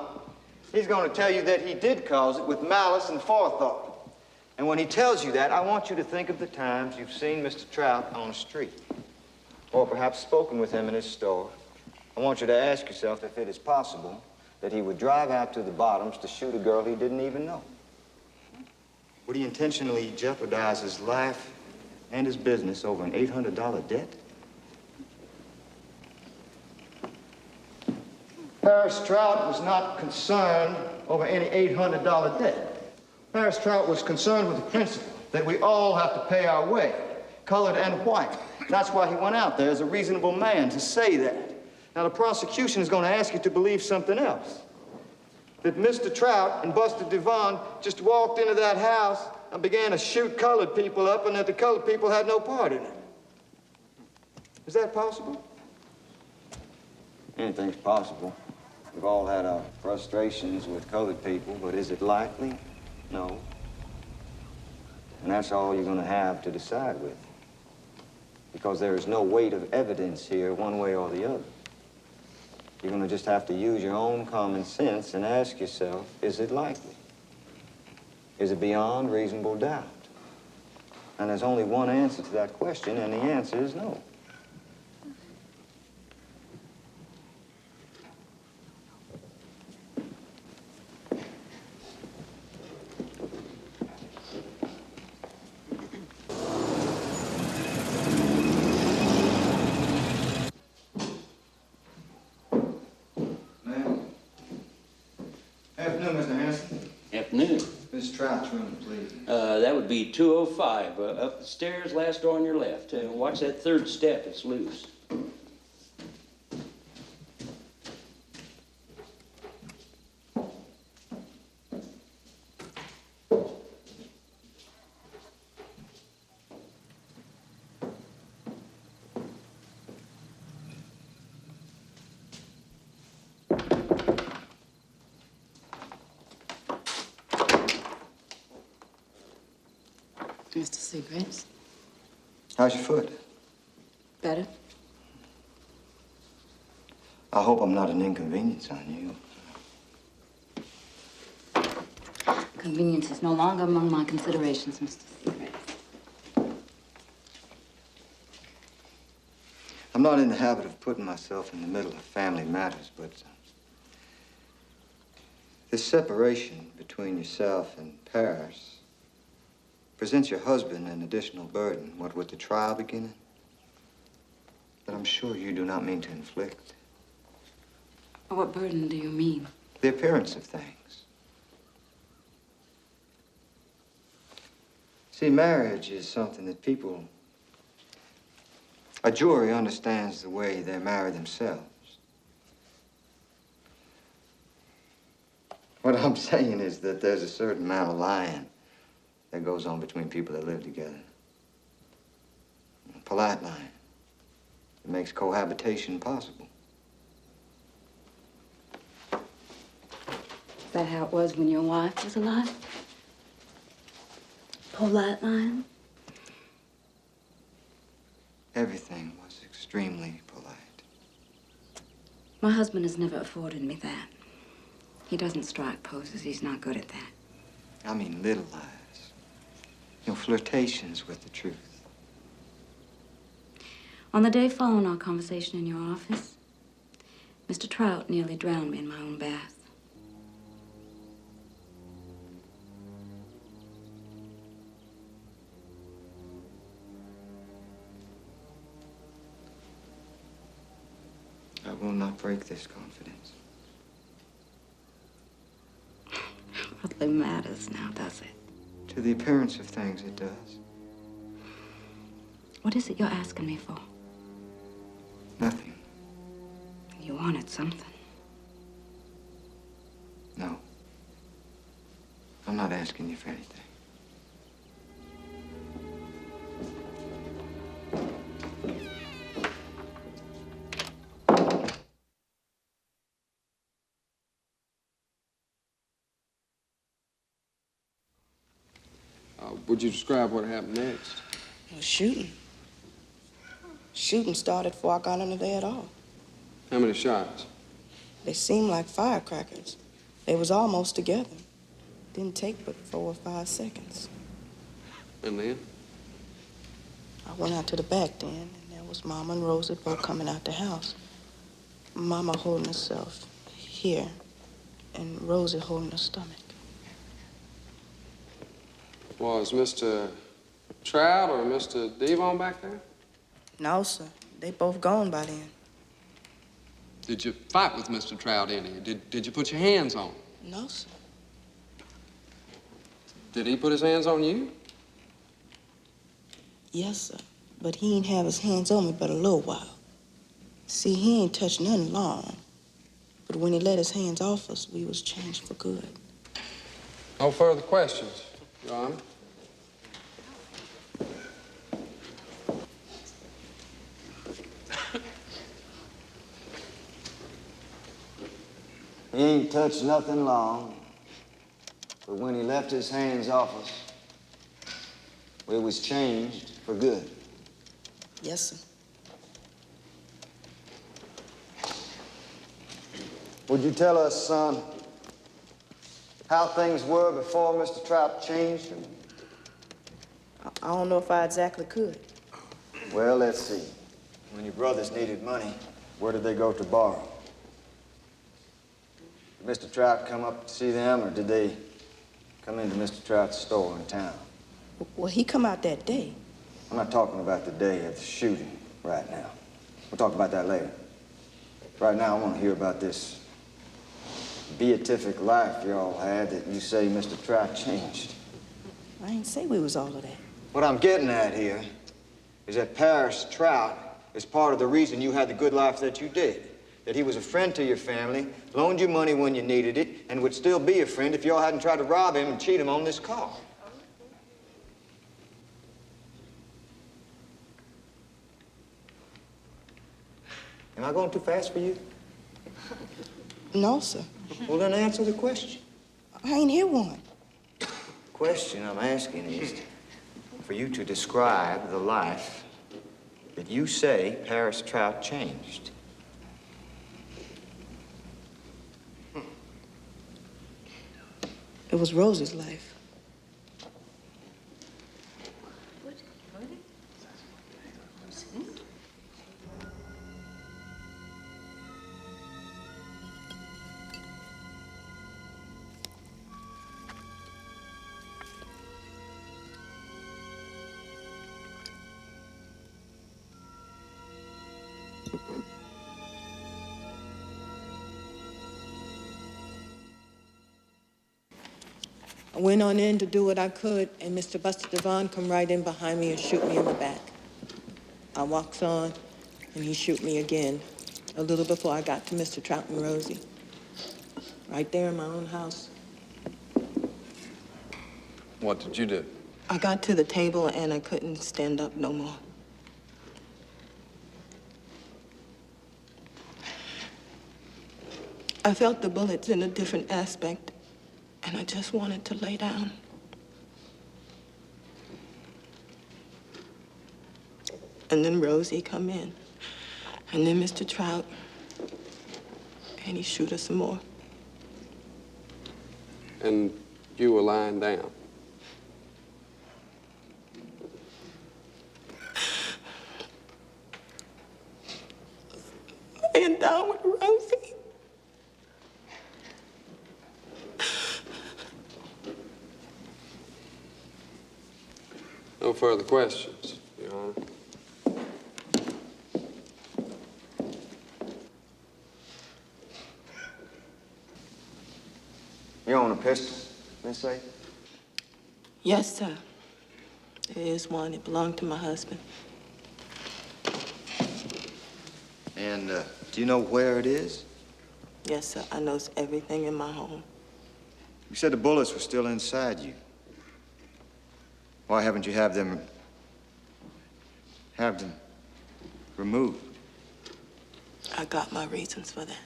he's going to tell you that he did cause it with malice and forethought. And when he tells you that, I want you to think of the times you've seen Mr. Trout on the street, or perhaps spoken with him in his store. I want you to ask yourself if it is possible that he would drive out to the Bottoms to shoot a girl he didn't even know. Would he intentionally jeopardize his life and his business over an $800 debt? Paris Trout was not concerned over any $800 debt. Paris Trout was concerned with the principle that we all have to pay our way, colored and white. That's why he went out there as a reasonable man to say that. Now, the prosecution is going to ask you to believe something else. That Mr. Trout and Buster Devon just walked into that house and began to shoot colored people up, and that the colored people had no part in it. Is that possible? Anything's possible. We've all had our frustrations with colored people, but is it likely? No. And that's all you're going to have to decide with. Because there is no weight of evidence here one way or the other. You're going to just have to use your own common sense and ask yourself, is it likely? Is it beyond reasonable doubt? And there's only one answer to that question, and the answer is no. Afternoon, Mr. Hanson. Afternoon. Miss Trout's room, please. That would be 205. Up the stairs, last door on your left. Watch that third step, it's loose. Mr. Seagraves. How's your foot? Better? I hope I'm not an inconvenience on you. Convenience is no longer among my considerations, Mr. Seagraves. I'm not in the habit of putting myself in the middle of family matters, but this separation between yourself and Paris presents your husband an additional burden, what with the trial beginning, that I'm sure you do not mean to inflict. What burden do you mean? The appearance of things. See, marriage is something that a jury understands the way they marry themselves. What I'm saying is that there's a certain amount of lying that goes on between people that live together. A polite lying. It makes cohabitation possible. Is that how it was when your wife was alive? Polite line? Everything was extremely polite. My husband has never afforded me that. He doesn't strike poses. He's not good at that. I mean little lies. You know, flirtations with the truth. On the day following our conversation in your office, Mr. Trout nearly drowned me in my own bath. I will not break this confidence. Hardly matters now, does it? To the appearance of things, it does. What is it you're asking me for? Nothing. You wanted something. No. I'm not asking you for anything. Would you describe what happened next? Well, shooting. Shooting started before I got under there at all. How many shots? They seemed like firecrackers. They was almost together. Didn't take but 4 or 5 seconds. And then? I went out to the back then, and there was Mama and Rosie both coming out the house. Mama holding herself here, and Rosie holding her stomach. Was Mr. Trout or Mr. Devon back there? No, sir. They both gone by then. Did you fight with Mr. Trout any? Did you put your hands on him? No, sir. Did he put his hands on you? Yes, sir. But he ain't have his hands on me but a little while. See, he ain't touched nothing long. But when he let his hands off us, we was changed for good. No further questions, Your Honor. He ain't touched nothing long, but when he left his hands off us, we was changed for good. Yes, sir. Would you tell us, son, how things were before Mr. Trout changed them? I don't know if I exactly could. Well, let's see. When your brothers needed money, where did they go to borrow? Did Mr. Trout come up to see them, or did they come into Mr. Trout's store in town? Well, he come out that day. I'm not talking about the day of the shooting right now. We'll talk about that later. Right now, I want to hear about this beatific life y'all had that you say Mr. Trout changed. I ain't say we was all of that. What I'm getting at here is that Paris Trout is part of the reason you had the good life that you did. That he was a friend to your family, loaned you money when you needed it, and would still be a friend if y'all hadn't tried to rob him and cheat him on this car. Am I going too fast for you? No, sir. Well, then answer the question. I ain't hear one. Question I'm asking is, for you to describe the life that you say Paris Trout changed. It was Rose's life. I went on in to do what I could, and Mr. Buster Devon come right in behind me and shoot me in the back. I walks on, and he shoot me again, a little before I got to Mr. Trout and Rosie. Right there in my own house. What did you do? I got to the table, and I couldn't stand up no more. I felt the bullets in a different aspect, and I just wanted to lay down. And then Rosie come in, and then Mr. Trout, and he shoot us some more. And you were lying down. Laying down with Rosie. No further questions, Your Honor. You own a pistol, Miss A? Yes, sir. There is one. It belonged to my husband. And do you know where it is? Yes, sir. I knows everything in my home. You said the bullets were still inside you. Why haven't you have them removed? I got my reasons for that.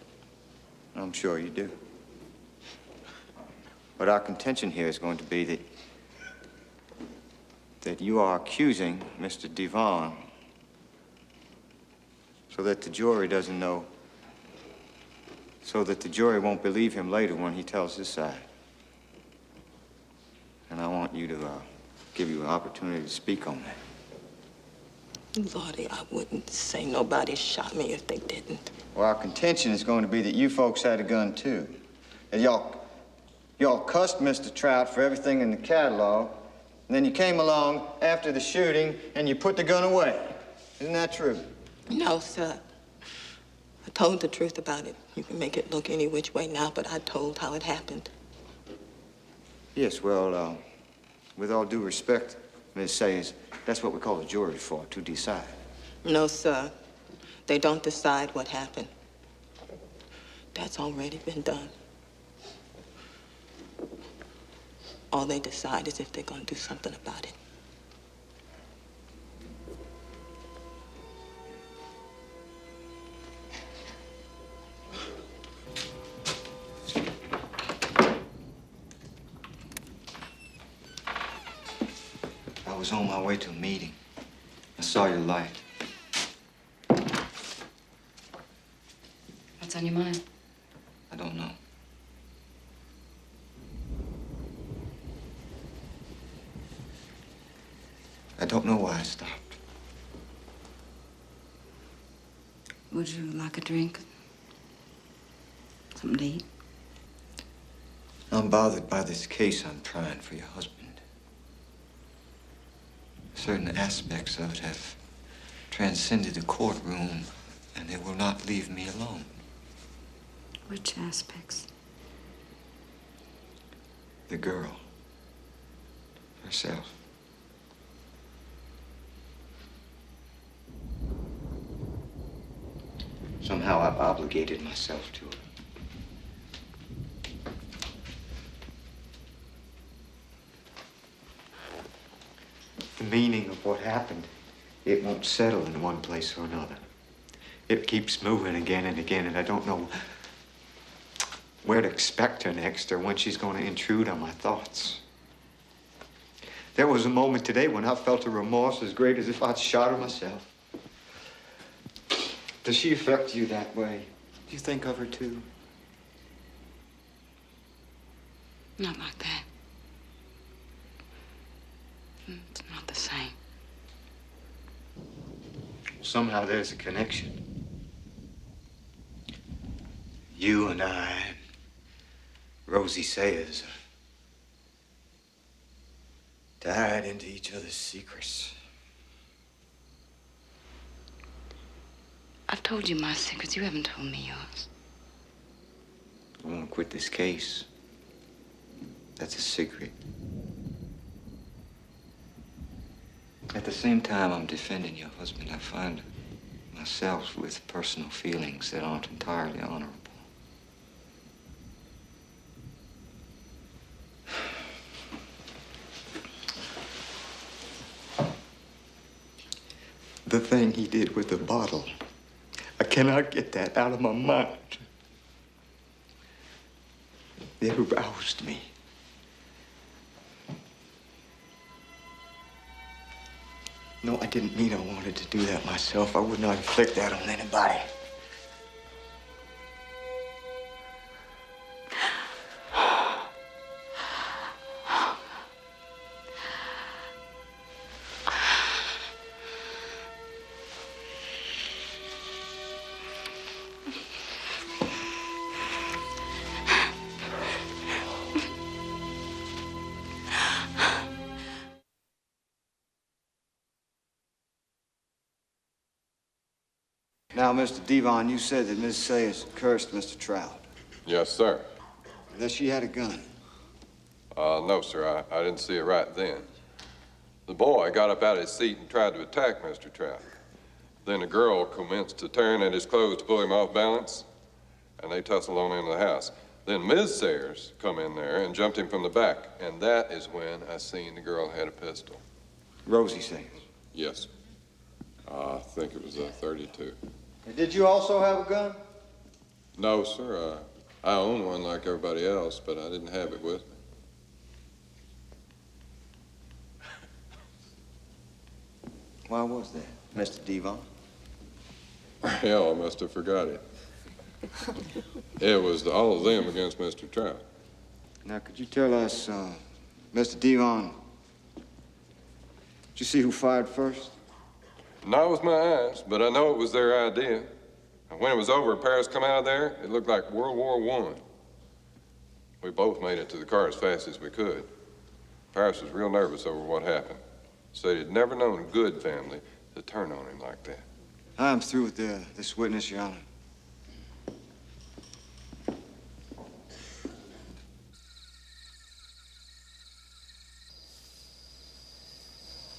I'm sure you do. But our contention here is going to be that you are accusing Mr. Devon so that the jury doesn't know, so that the jury won't believe him later when he tells his side. And I want you to give you an opportunity to speak on that. Lordy, I wouldn't say nobody shot me if they didn't. Well, our contention is going to be that you folks had a gun, too. That y'all cussed Mr. Trout for everything in the catalog, and then you came along after the shooting and you put the gun away. Isn't that true? No, sir. I told the truth about it. You can make it look any which way now, but I told how it happened. Yes, well, with all due respect, Ms. Sayers, that's what we call a jury for, to decide. No, sir. They don't decide what happened. That's already been done. All they decide is if they're going to do something about it. I was on my way to a meeting. I saw your light. What's on your mind? I don't know. I don't know why I stopped. Would you like a drink? Something to eat? I'm bothered by this case I'm trying for your husband. Certain aspects of it have transcended the courtroom, and they will not leave me alone. Which aspects? The girl herself. Somehow I've obligated myself to her. The meaning of what happened, it won't settle in one place or another. It keeps moving again and again, and I don't know where to expect her next or when she's going to intrude on my thoughts. There was a moment today when I felt a remorse as great as if I'd shot her myself. Does she affect you that way? Do you think of her too? Not like that. It's not the same. Somehow there's a connection. You and I, Rosie Sayers, died into each other's secrets. I've told you my secrets. You haven't told me yours. I won't quit this case. That's a secret. At the same time I'm defending your husband, I find myself with personal feelings that aren't entirely honorable. The thing he did with the bottle, I cannot get that out of my mind. It aroused me. No, I didn't mean I wanted to do that myself. I would not inflict that on anybody. Now, Mr. Devon, you said that Miss Sayers cursed Mr. Trout. Yes, sir. That she had a gun. No, sir. I didn't see it right then. The boy got up out of his seat and tried to attack Mr. Trout. Then a girl commenced to tearing at his clothes to pull him off balance, and they tussled on into the house. Then Ms. Sayers come in there and jumped him from the back, and that is when I seen the girl had a pistol. Rosie Sayers. Yes, sir. I think it was a .32. Did you also have a gun? No, sir. I own one like everybody else, but I didn't have it with me. Why was that, Mr. Devon? Hell, I must have forgot it. It was all of them against Mr. Trout. Now, could you tell us, Mr. Devon, did you see who fired first? Not with my eyes, but I know it was their idea. And when it was over, Paris come out of there, it looked like World War I. We both made it to the car as fast as we could. Paris was real nervous over what happened. Said he'd never known a good family to turn on him like that. I'm through with this witness, Your Honor.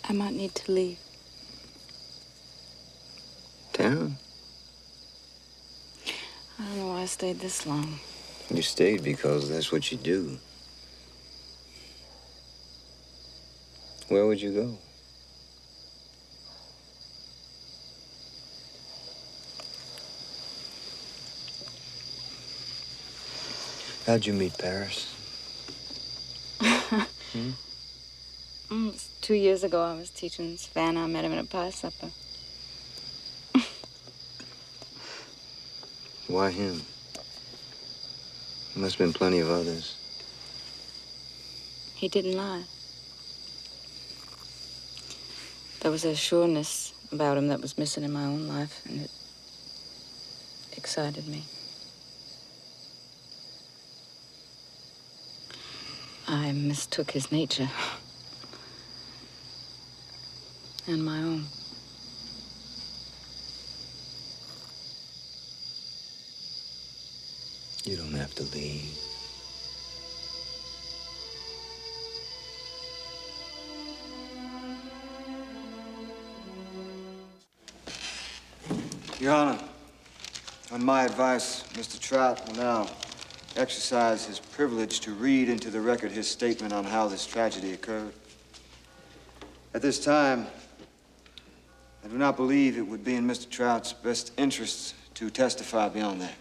I might need to leave. Town? I don't know why I stayed this long. You stayed because that's what you do. Where would you go? How'd you meet Paris? It was 2 years ago. I was teaching Savannah. I met him at a pie supper. Why him? There must have been plenty of others. He didn't lie. There was a sureness about him that was missing in my own life, and it excited me. I mistook his nature and my own. You don't have to leave. Your Honor, on my advice, Mr. Trout will now exercise his privilege to read into the record his statement on how this tragedy occurred. At this time, I do not believe it would be in Mr. Trout's best interests to testify beyond that.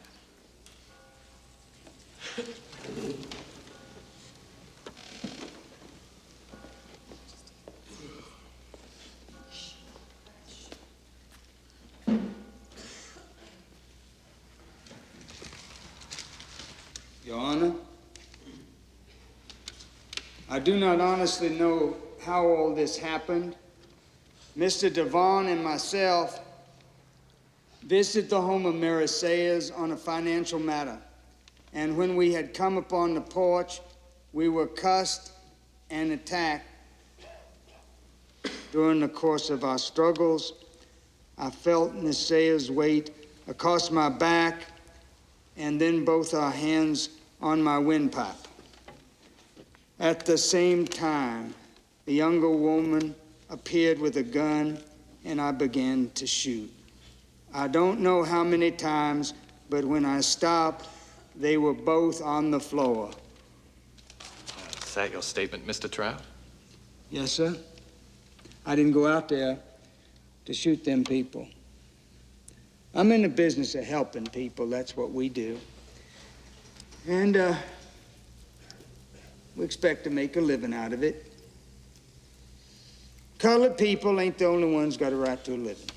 I do not honestly know how all this happened. Mr. Devon and myself visited the home of Mary Sayers on a financial matter. And when we had come upon the porch, we were cussed and attacked. During the course of our struggles, I felt Miss Sayers' weight across my back and then both our hands on my windpipe. At the same time, the younger woman appeared with a gun and I began to shoot. I don't know how many times, but when I stopped, they were both on the floor. Is that your statement, Mr. Trout? Yes, sir. I didn't go out there to shoot them people. I'm in the business of helping people. That's what we do. And we expect to make a living out of it. Colored people ain't the only ones got a right to a living.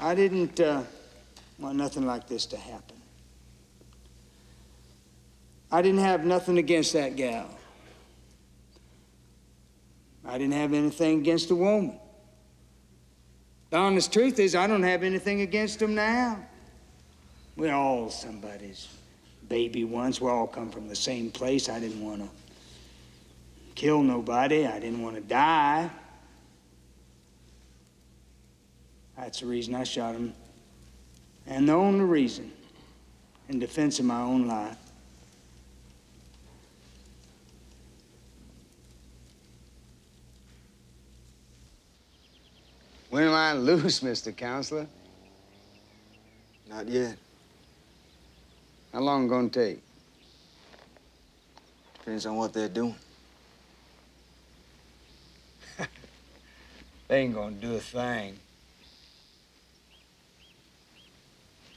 I didn't want nothing like this to happen. I didn't have nothing against that gal. I didn't have anything against the woman. The honest truth is, I don't have anything against them now. We're all somebody's baby once. We all come from the same place. I didn't want to kill nobody. I didn't want to die. That's the reason I shot him. And the only reason, in defense of my own life. When am I loose, Mr. Counselor? Not yet. How long gonna take? Depends on what they're doing. They ain't gonna do a thing.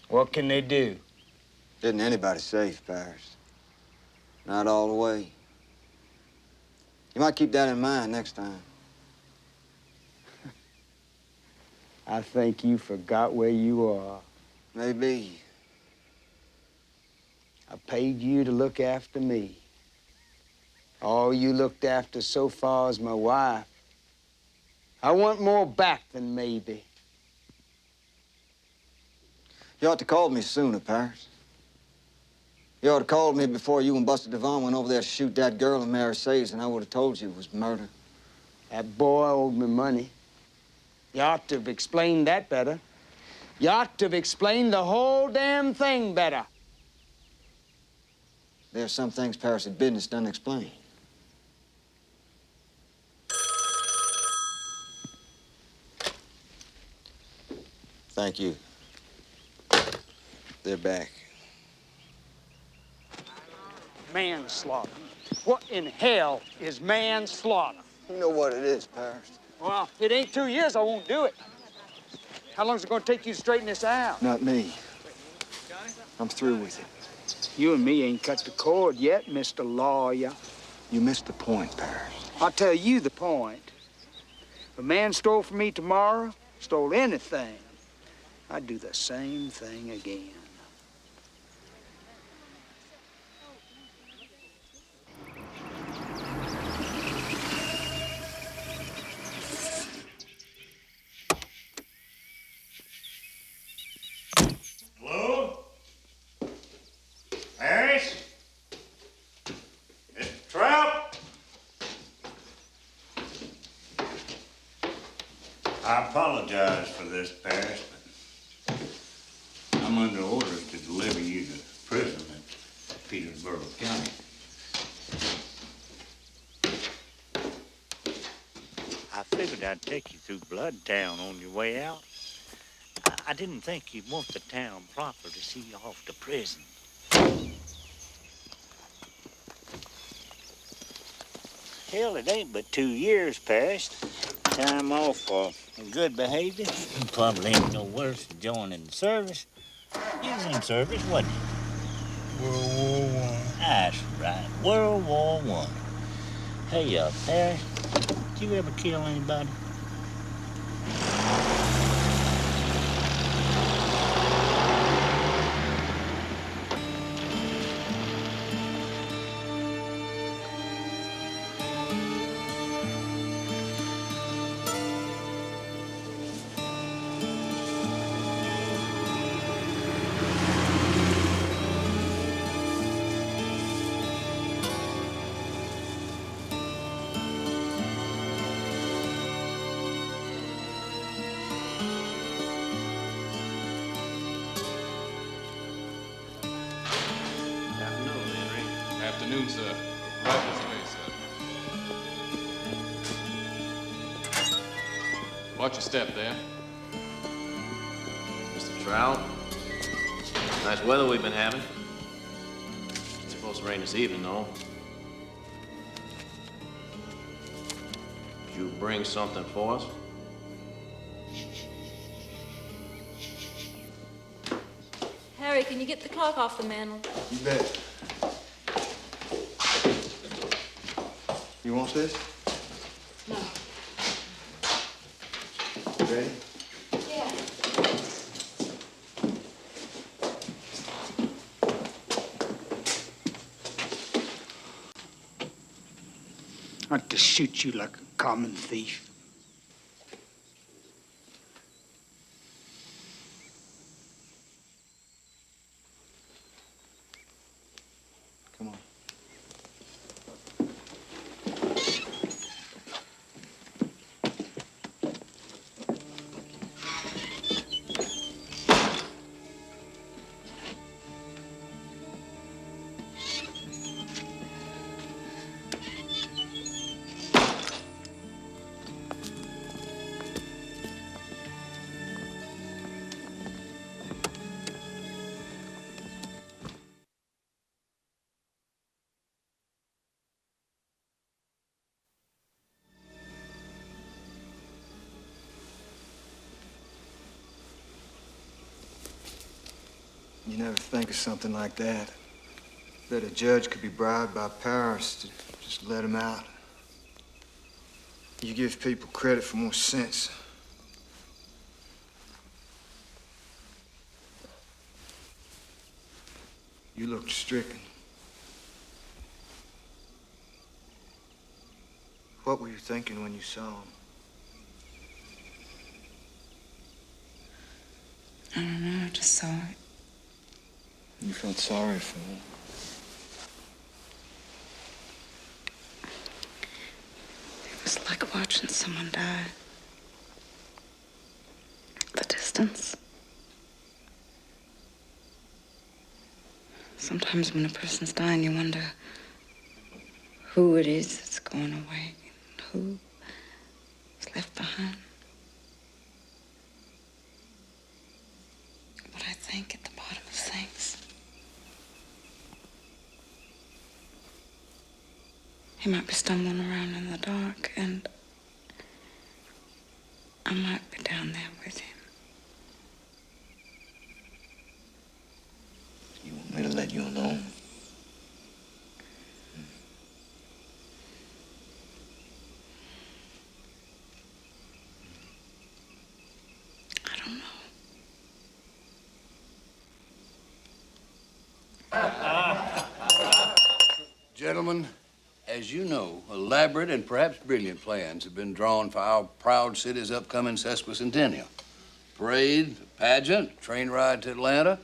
What can they do? Isn't anybody safe, Paris? Not all the way. You might keep that in mind next time. I think you forgot where you are. Maybe. I paid you to look after me. All you looked after so far is my wife. I want more back than maybe. You ought to call me sooner, Paris. You ought to call me before you and Buster Devon went over there to shoot that girl in Mary Sayers, and I would have told you it was murder. That boy owed me money. You ought to have explained that better. You ought to have explained the whole damn thing better. There are some things Paris in business doesn't explain. Thank you. They're back. Manslaughter. What in hell is manslaughter? You know what it is, Paris. Well, if it ain't 2 years, I won't do it. How long is it gonna take you to straighten this out? Not me. I'm through with it. You and me ain't cut the cord yet, Mr. Lawyer. You missed the point, Paris. I'll tell you the point. If a man stole from me tomorrow, stole anything, I'd do the same thing again. Hello? Paris? Mr. Trout? I apologize for this, Paris, but I'm under orders to deliver you to prison in Petersburg County. I figured I'd take you through Bloodtown on your way out. I didn't think you'd want the town proper to see you off to prison. Hell, it ain't but 2 years past. Time off for good behavior. Probably ain't no worse than joining the service. You was in service, wasn't you? World War I. That's right, World War I. Hey, Paris, did you ever kill anybody? Afternoon, sir. Right this way, sir. Watch your step there. Mr. Trout, nice weather we've been having. It's supposed to rain this evening, though. Did you bring something for us? Harry, can you get the clock off the mantel? You bet. You want this? No. Ready? Yeah. I ought to shoot you like a common thief. Come on. You never think of something like that. That a judge could be bribed by Paris to just let him out. You give people credit for more sense. You looked stricken. What were you thinking when you saw him? I don't know, I just saw it. You felt sorry for him. It was like watching someone die. The distance. Sometimes when a person's dying, you wonder who it is that's going away, who is left behind. But I think at the bottom of things, he might be stumbling around in the dark, and I might be down there with him. You want me to let you alone? I don't know. Gentlemen, as you know, elaborate and perhaps brilliant plans have been drawn for our proud city's upcoming sesquicentennial. Parade, pageant, train ride to Atlanta,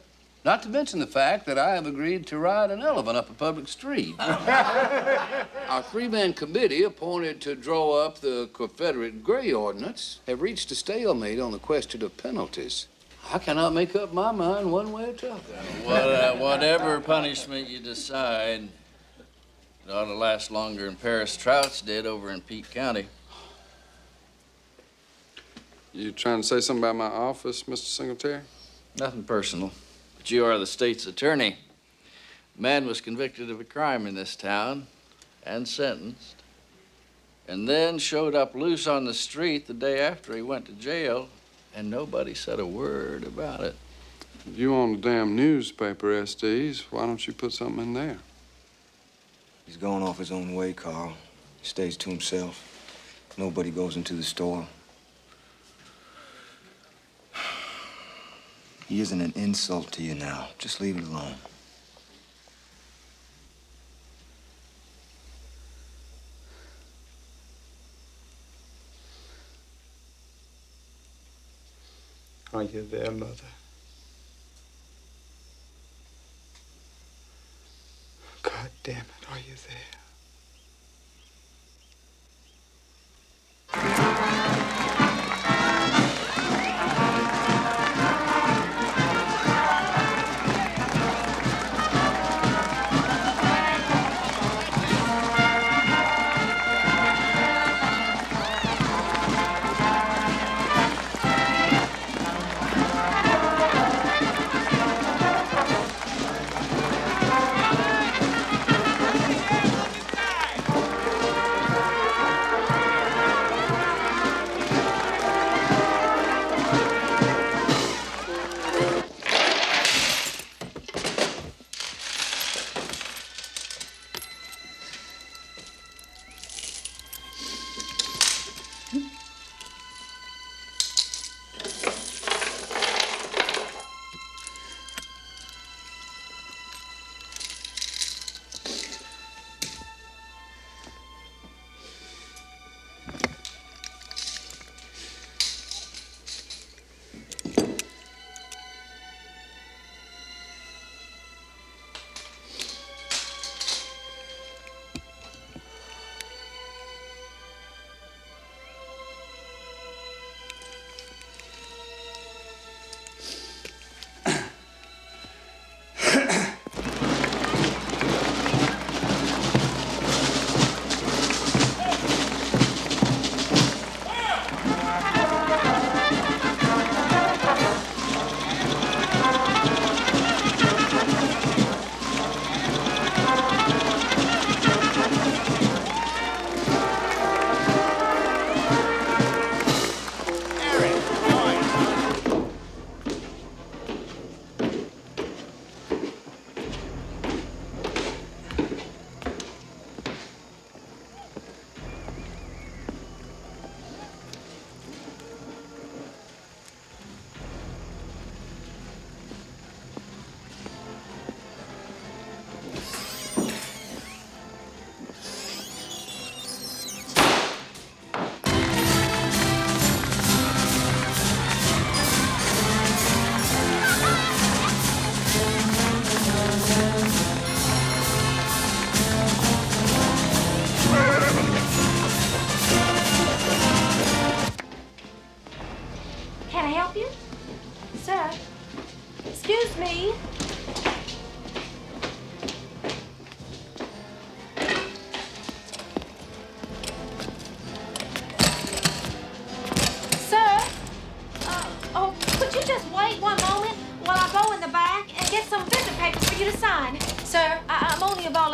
not to mention the fact that I have agreed to ride an elephant up a public street. Our three-man committee appointed to draw up the Confederate Gray Ordinance have reached a stalemate on the question of penalties. I cannot make up my mind one way or the other. Whatever punishment you decide, it ought to last longer than Paris Trout's did over in Peake County. You trying to say something about my office, Mr. Singletary? Nothing personal, but you are the state's attorney. A man was convicted of a crime in this town and sentenced, and then showed up loose on the street the day after he went to jail, and nobody said a word about it. You own the damn newspaper, Estes. Why don't you put something in there? He's going off his own way, Carl. He stays to himself. Nobody goes into the store. He isn't an insult to you now. Just leave it alone. Are you there, Mother? God damn it, are you there?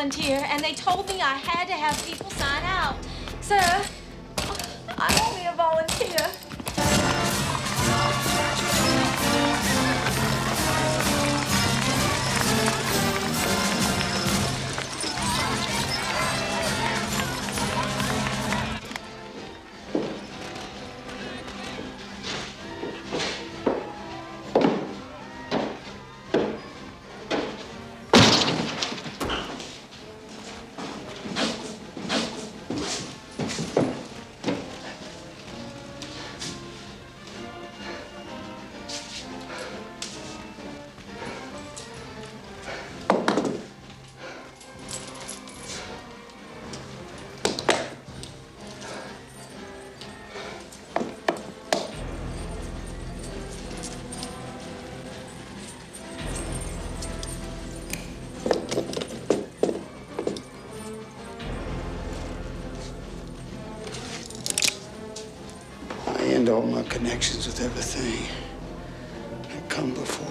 volunteer, and they told me I had to have people sign out. Sir, I'm only a volunteer. I end all my connections with everything that come before.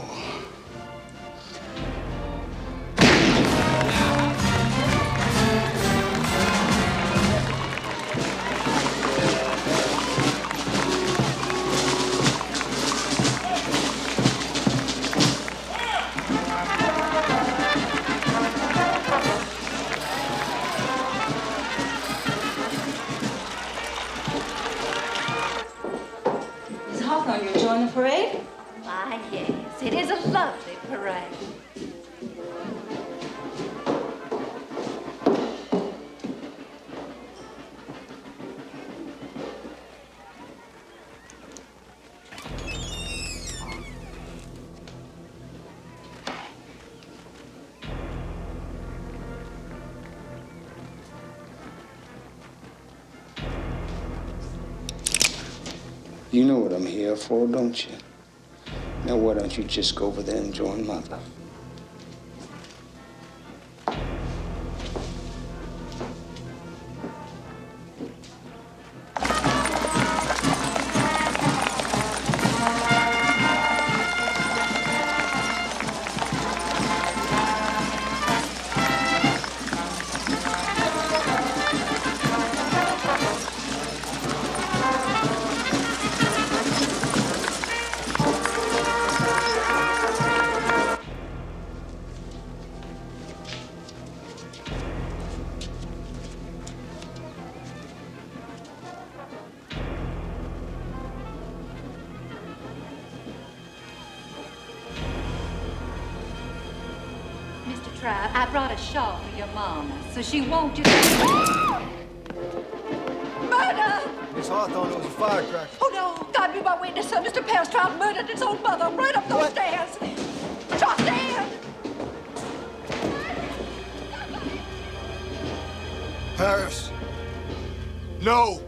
You enjoying the parade? Why, yes, it is a lovely parade. You know what I'm here for, don't you? Now, why don't you just go over there and join Mother? Mr. Trout, I brought a shawl for your mama, so she won't just... Murder! Miss Hawthorne, it was a firecracker. Oh, no. God be my witness, sir. Mr. Paris Trout murdered his own mother right up those stairs. Just stand! Paris. No.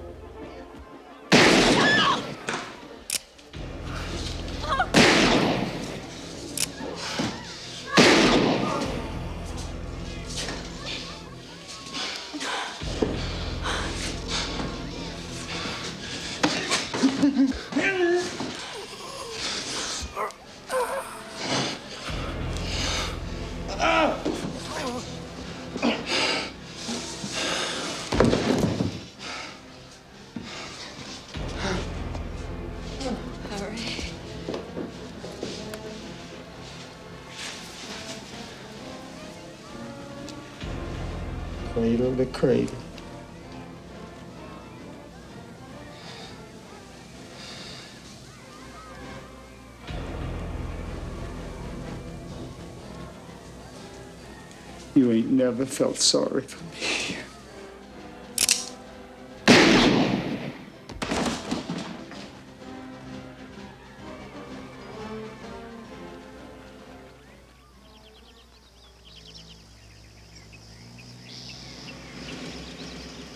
Cradle to cradle. You ain't never felt sorry for me.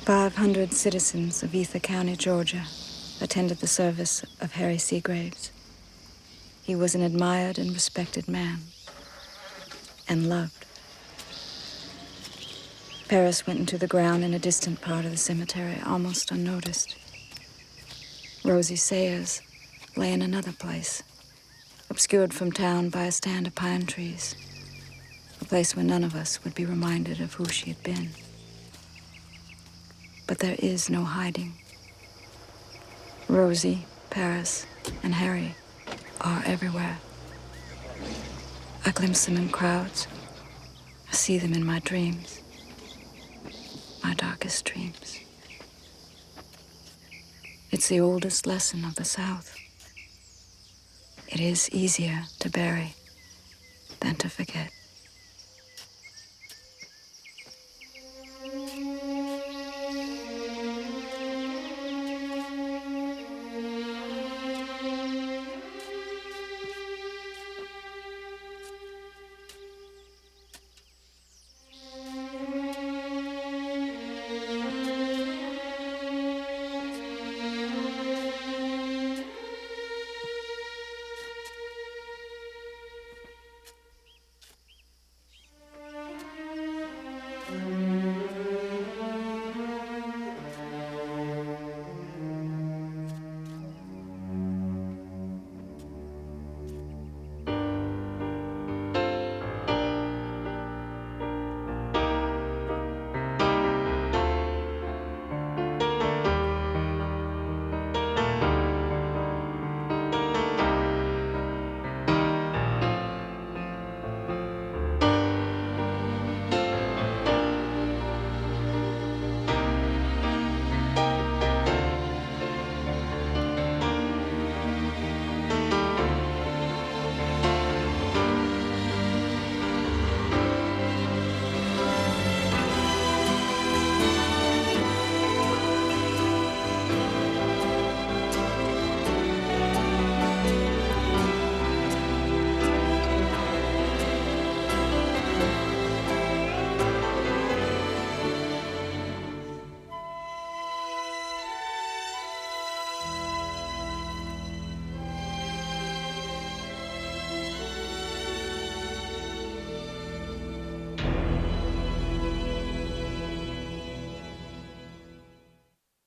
500 citizens of Ether County, Georgia, attended the service of Harry Seagraves. He was an admired and respected man, and loved. Paris went into the ground in a distant part of the cemetery, almost unnoticed. Rosie Sayers lay in another place, obscured from town by a stand of pine trees. A place where none of us would be reminded of who she had been. But there is no hiding. Rosie, Paris, and Harry are everywhere. I glimpse them in crowds. I see them in my dreams, my darkest dreams. It's the oldest lesson of the South. It is easier to bury than to forget.